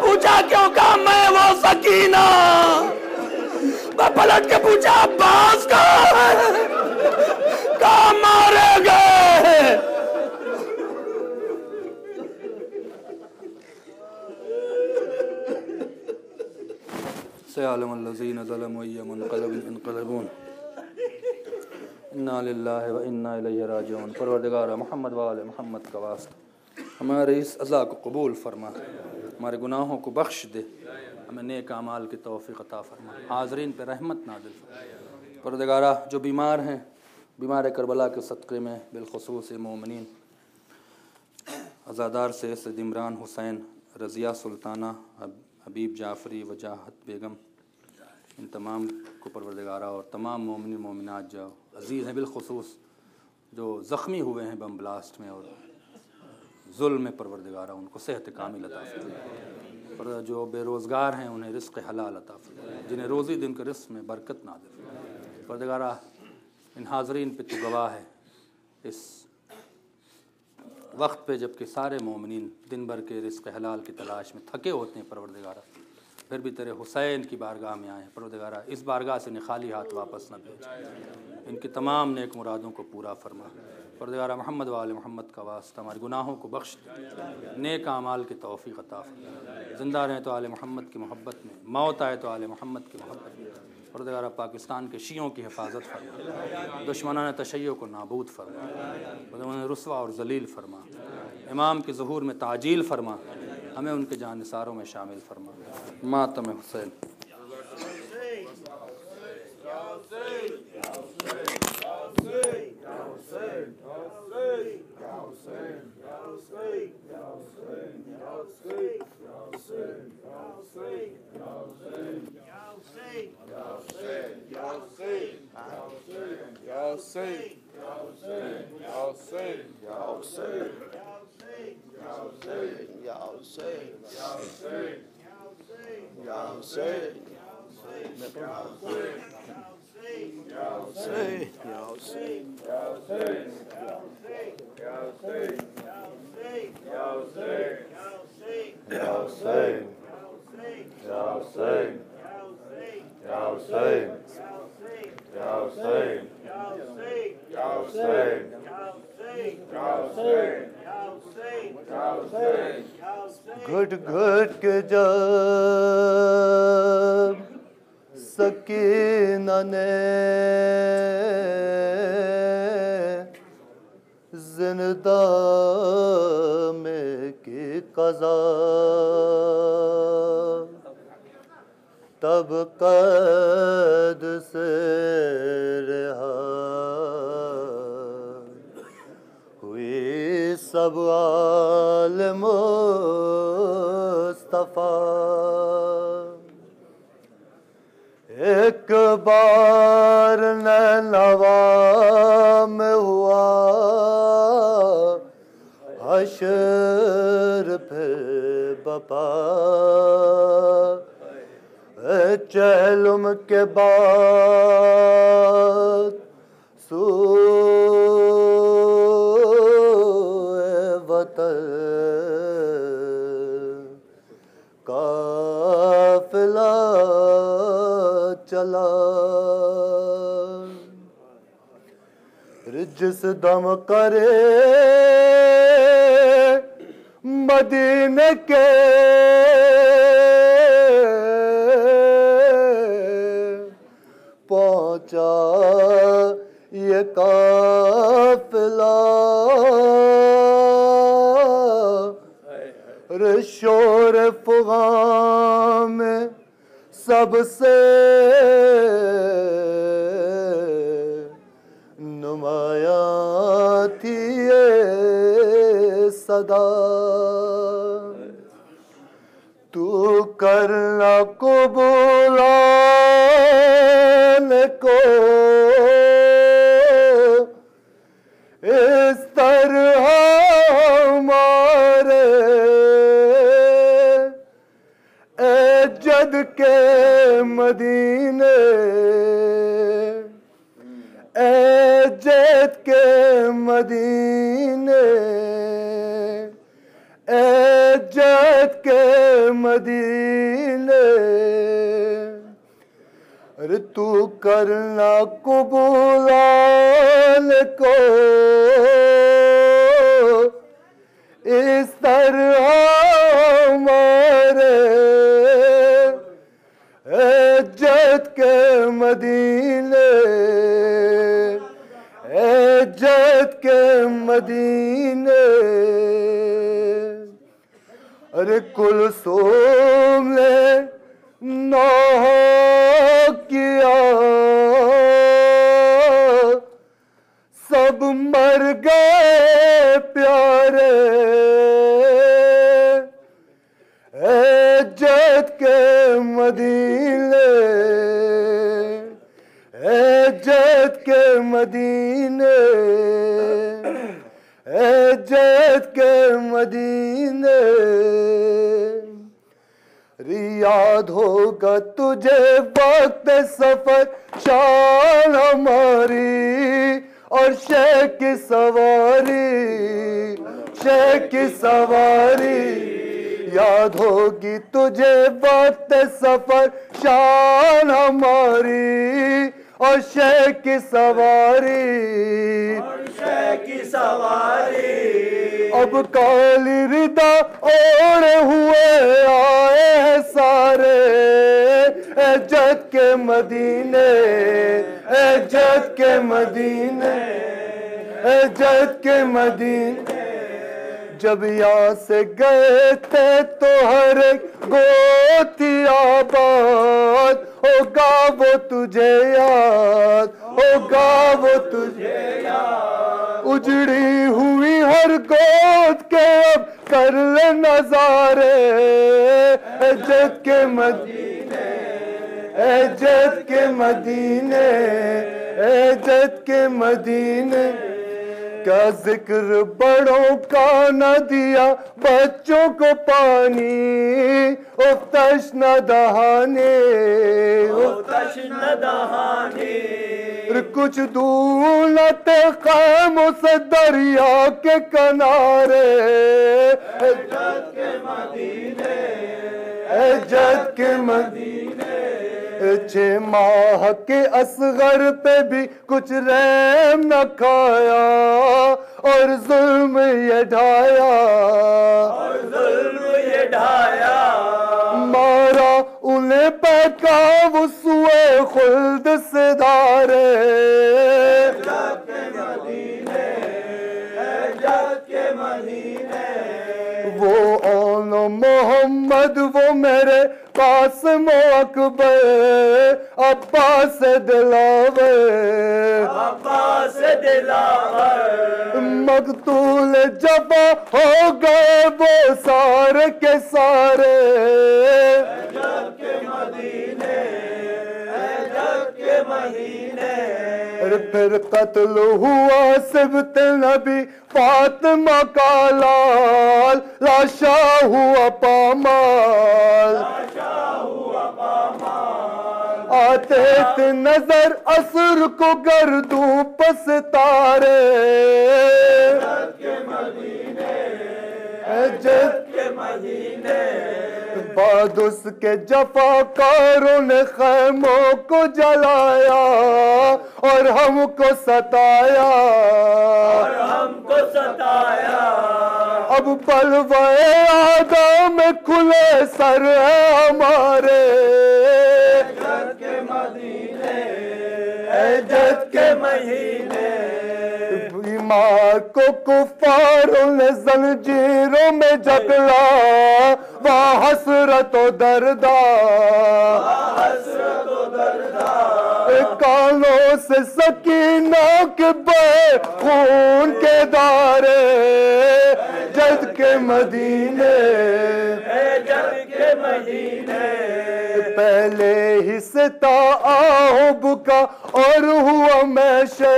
Speaker 7: पूछा क्यों? कहा मैं वो सकीना। मैं पलट के पूछा अब्बास कहाँ है? कहा मारे गए। सयालमुल्लज़ीना ज़लमू यमुनक़लबून इन्ना लिल्लाहि व इन्ना इलैहि राजिऊन। परवरदिगार मोहम्मद व आले मोहम्मद का वास्ता हमारे इस अज़ा को कबूल फरमा, हमारे गुनाहों को बख्श दे, हमें नेक अमाल की तौफ़ीक़ अता फरमा, हाज़रीन पे रहमत नाज़िल फरमा। परवरदिगारा जो बीमार हैं, बीमार करबला के सदक़े में बिलख़ुसूस मोमिनीन अज़ादार से सैयद इमरान हुसैन, रज़िया सुल्ताना, हबीब जाफ़री, वजाहत बेगम, इन तमाम को परवरदिगारा और तमाम मोमिन मोमिनात जो अज़ीज़ हैं, बिलख़ुसूस जो ज़ख्मी हुए हैं बम ब्लास्ट में और जुल्म में, परवरदिगारा उनको सेहत कामिल अता फरमा। पर जो बेरोज़गार हैं उन्हें रिज़्क़ हलाल अता फरमा, जिन्हें रोज़ी दिन के रिज़्क़ में बरकत नाज़िल फरमा। परवरदिगारा इन हाज़रीन पे तो गवाह है, इस वक्त पे जबकि सारे मोमिनीन दिन भर के रिज़्क़ हलाल की तलाश में थके होते हैं, परवरदिगारा फिर भी तेरे हुसैन की बारगाह में आए। परवरदिगारा इस बारगाह से खाली हाथ वापस न भेज, इनकी तमाम नेक मुरादों को पूरा फरमा। परवरदिगारा मोहम्मद व आले मोहम्मद का वास्ता हमारे गुनाहों को बख्श, नेक आमाल की तौफ़ीक़ अता फरमा। ज़िंदा रहें तो आले मोहम्मद की मोहब्बत में, मौत आए तो आले मोहम्मद की मोहब्बत में। परवरदिगारा पाकिस्तान के शियों की हिफाजत फरमा, दुश्मनान तशय्युअ को नाबूद फरमा, उन्हें रुस्वा और ज़लील फरमा, इमाम के ज़हूर में ताजील फरमा, हमें उनके जानिसारों में शामिल फरमा। मातम हुसैन।
Speaker 3: घुट घुट के जब सकीना ने जिंदा में की कज़ा, तब कैद से रहा हुई सब आलमों
Speaker 8: मुस्तफ़ा। एक बार नैनवा में हुआ हशर पे बपा, चहलुम के बाद सूए वतन काफिला चला। जिस दम करे मदीने के पहुंचा ये काफिला, रे शोर फुगा में सबसे नुमाया थी ये सदा। तू करना कबूलान को इस तरह हमारे ए जद के मदीने, ए जद के मदीने, ए जद के मदीने। अरे तू करना कबूलान को इस तरह हमारे जद के मदीने, जद के मदीने। अरे कुलसूम ने नौह किया, सब मर गए प्यारे जद के मदीने, जद के मदीने, जद के मदीने। याद होगा तुझे वक्त सफर शान हमारी और शेख की सवारी, शेख की सवारी। याद होगी तुझे वक्त सफर शान हमारी और शेख की सवारी, शेख की सवारी। अब काली रिदा ओढ़े हुए आए हैं सारे जद के मदीने, जद के मदीने, जद के मदीने। जब यहाँ से गए थे तो हर एक गोती आबाद, होगा वो तुझे याद, होगा वो तुझे याद। उजड़ी हुई हर गोद के अब कर ले नजारे जद के मदीने, जद के मदीने, जद के मदीने। क्या जिक्र बड़ों का न दिया बच्चों को पानी, ओ तश्न दहाने, ओ तश्न दहाने। कुछ दूर न थे क़याम से दरिया के किनारे जद के मदीने, जद के मदीने। 6 माह के असगर पे भी कुछ रहम न खाया और जुल्म ये ढाया, और जुल्म ये ढाया। मारा उन्हें पैका वो सुए खुल्द से धारे जद के मदीने, जद के मदीने। वो ओन मोह मोहम्मद वो मेरे कासिम अकबर अब्बास दिलावर मकतूल जबा हो गए वो सारे के सारे फिर कत्ल हुआ सिबत नबी फातिमा का लाल लाशा हुआ पामाल आते थे नजर असर को गर्दू पसतारे बाद उसके जफाकारों ने खैमों को जलाया और हमको सताया अब बलवाए आदम में खुले सर है हमारे जद के महीने बीमार को कुफारों ने जंजीरों में जकड़ा वहाँ हसरत दर्दा कानों से सकीना के बहे खून के दारे जद के मदीने पहले ही से ताऊब का और हुआ मैशे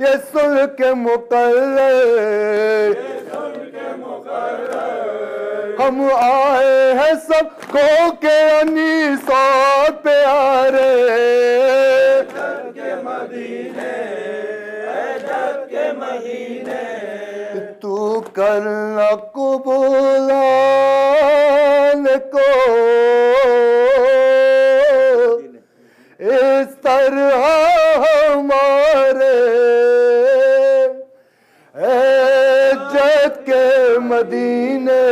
Speaker 8: ये सुन के मुकर्रर हम आए हैं सब को के अनीस और प्यारे तू करना कबूलान को इस तरह हमारे जद के मदीने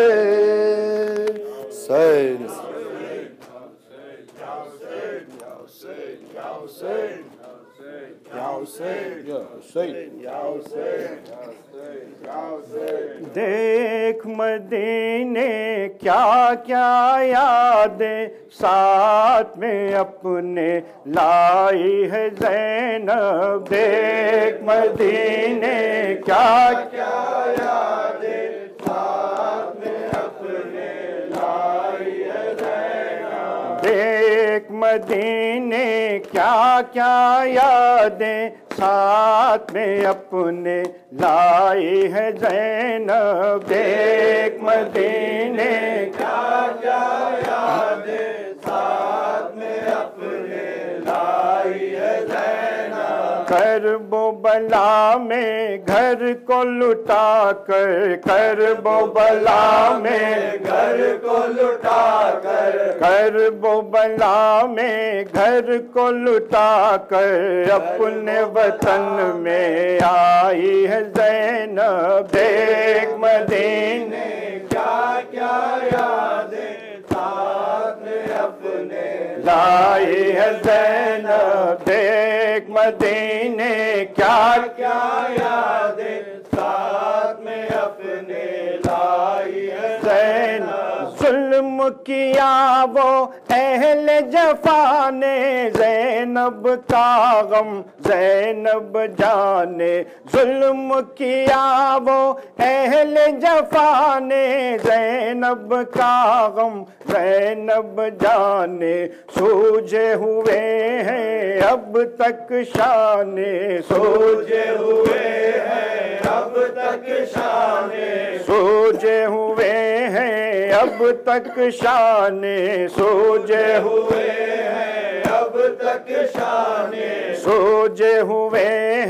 Speaker 3: देख मदीने क्या क्या यादें साथ में अपने लाई है ज़ैनब देख मदीने क्या क्या यादें साथ में अपने लाई है ज़ैनब देख मदीने क्या क्या यादें साथ में अपने लाई है ज़ैनब देख मदीने क्या क्या यादें साथ में अपने लाई है ज़ैनब करबो बला में घर को लुटा करबो बला में घर को लुटा करबो बला में घर को लुटा कर अपने वतन में आई है ज़ैनब देख मदीने क्या क्या यादें साथ में अपने लाई है ज़ैनब देख मदीने क्या क्या यादें साथ में अपने लाई है ज़ैनब जुल्म किया वो अहले जफा ने ज़ैनब का गम ज़ैनब जाने जुल्म किया वो अहले जफा ने ज़ैनब का गम ज़ैनब जाने सूझे हुए हैं अब तक शाने सूझे हुए हैं अब तक शाने सूझे हुए हैं अब तक शाने सूझे हुए हैं अब तक शाने सूझे हुए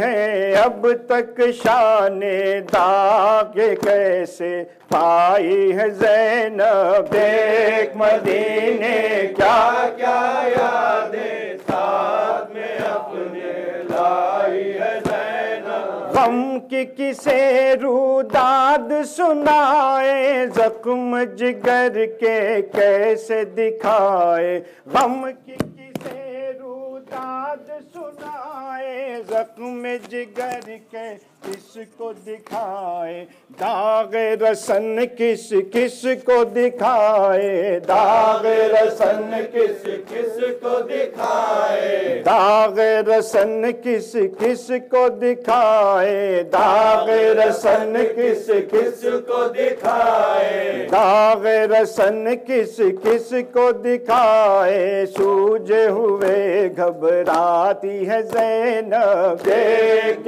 Speaker 3: हैं अब तक शाने दाग कैसे पाई है ज़ैनब देख मदीने क्या क्या यादें साथ में अपने लाई है ज़ैनब गम की किसे रुदाद सुनाए जख्म जिगर के कैसे दिखाए गम की किसे रुदाद दाद सुनाए, जख्म जिगर के किसको दिखाए, दाग रसन किस किस को दिखाए, दाग रसन किस किस को दिखाए, दाग रसन किस किस को दिखाए, दाग रसन किस किस को दिखाए, दाग रसन किस किस को दिखाए, सूझे हुए घबराती है ज़ैनब, देख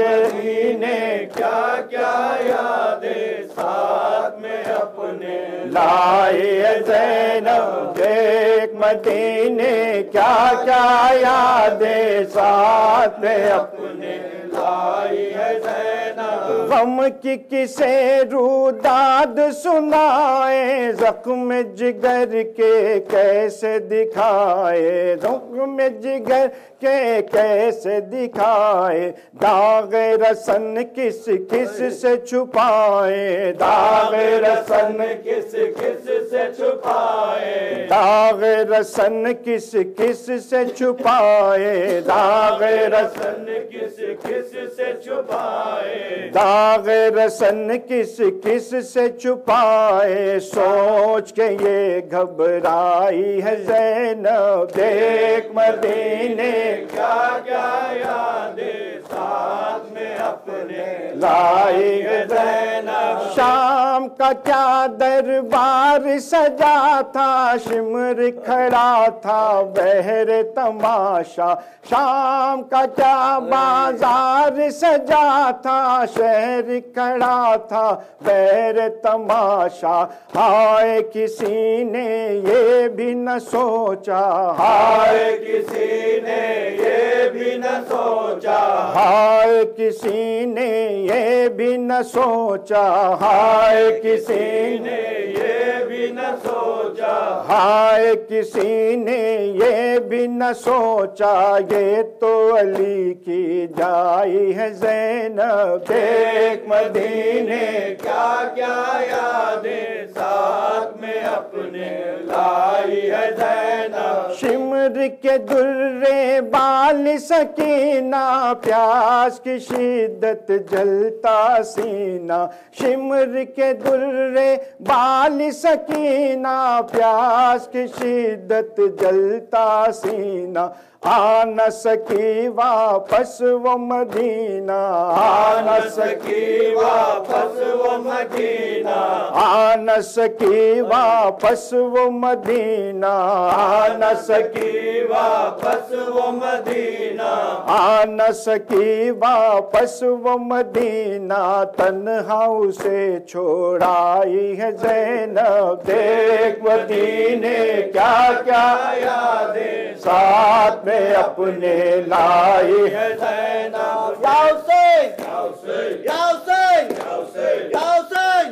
Speaker 3: ने क्या क्या यादें साथ में अपने लाए है ज़ैनब, देख मदीने क्या क्या यादें साथ में अपने लाई है ज़ैनब, गम की किसे रूदाद सुनाए, जख्म जिगर के कैसे दिखाए, जख्म जिगर के कैसे दिखाए, दाग रसन किस किस से छुपाए, दाग रसन किस किस से छुपाए, दाग रसन किस किस से छुपाए, दाग रसन किस किस से छुपाए, दाग रसन किस किस से छुपाए, सोच के ये घबराई है ज़ैनब, देख मदीने क्या क्या यादें साथ में अपने लाई है ज़ैनब, शाम का क्या दरबार सजा था, शिमर खड़ा था बहर तमाशा, शाम का क्या बाजार सजा था, शहर खड़ा था बहर तमाशा, हाय किसी ने ये भी न सोचा, हाय किसी ने ये भी न सोचा, हाय किसी ने ये भी न सोचा, हाय किसी ने ये भी न सोचा, हाय किसी ने ये भी न सोचा, ये तो अली की जाई है ज़ैनब, देख मदीने क्या क्या यादें साथ में अपने लाई है ज़ैनब, शिमर के दुर्रे बाल सकीना, प्यास की शिद्दत जलता सीना, शिमर के दुर्रे बाल सकीना, प्यास की शिद्दत जलता सीना, आ न सकी वापस वो मदीना, आ न सकी वापस वो मदीना, आ न सकी वापस वो मदीना, आ न सकी वापस वो मदीना, आ न सकी वापस वो मदीना, तन्हा उसे छोड़ाई है ज़ैनब, देख मदीने क्या क्या यादें साथ में अपने लाई है ज़ैनब, या हुसैन या हुसैन या हुसैन या हुसैन या हुसैन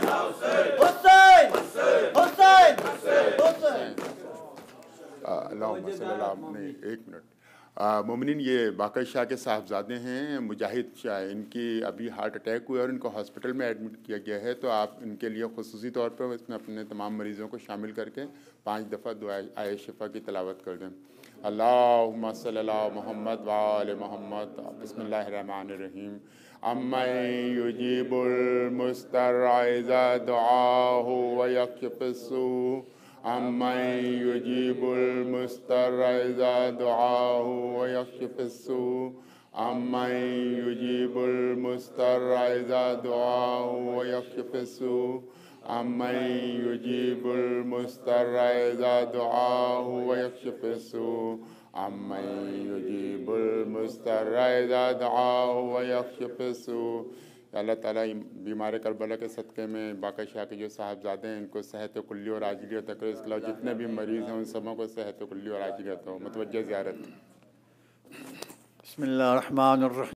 Speaker 3: हुसैन हुसैन हुसैन।
Speaker 9: एक मिनट मोमिनीन, ये बाकर शाह के साहबजादे हैं मुजाहिद शाह, इनकी अभी हार्ट अटैक हुआ और इनको हॉस्पिटल में एडमिट किया गया है, तो आप इनके लिए खुसूसी तौर पर इसमें अपने तमाम मरीज़ों को शामिल करके 5 दफ़ा दुआ आए शिफा की तिलावत कर दें। अल्लाहुम्मा सल्ली अला मुहम्मद व आले मुहम्मद। बिस्मिल्लाहिर्रहमानिर्रहीम। अम्मै युजीबुल मुस्तर्रा इज़ा दुआहु व यक्शिफुस्सू, अम्मै युजीबुल मुस्तर्रा इज़ा दुआहु व यक्शिफुस्सू, अम्मै युजीबुल मुस्तर्रा इज़ा दुआहु व यक्शिफुस्सू, अम्मै युजीबुल मुस्तर्रा इज़ा दुआहु व यक्शिफुस्सू, अम्मै युजीबुल मुस्तर्रा इज़ा दुआहु व यक्शिफुस्सू। अल्लाह ताला बीमार करबला के सदक़े में बाकर शाह के जो साहबजादे हैं इनको सेहत कुल्ली और आजिली अता करो। इसके अलावा जितने भी मरीज़ हैं उन सबों को सेहत कुल्ली और आजिली अता हो। मुतवज्जह ज़ियारत।
Speaker 10: बिस्मिल्लाहिर्रहमानिर्रहीम।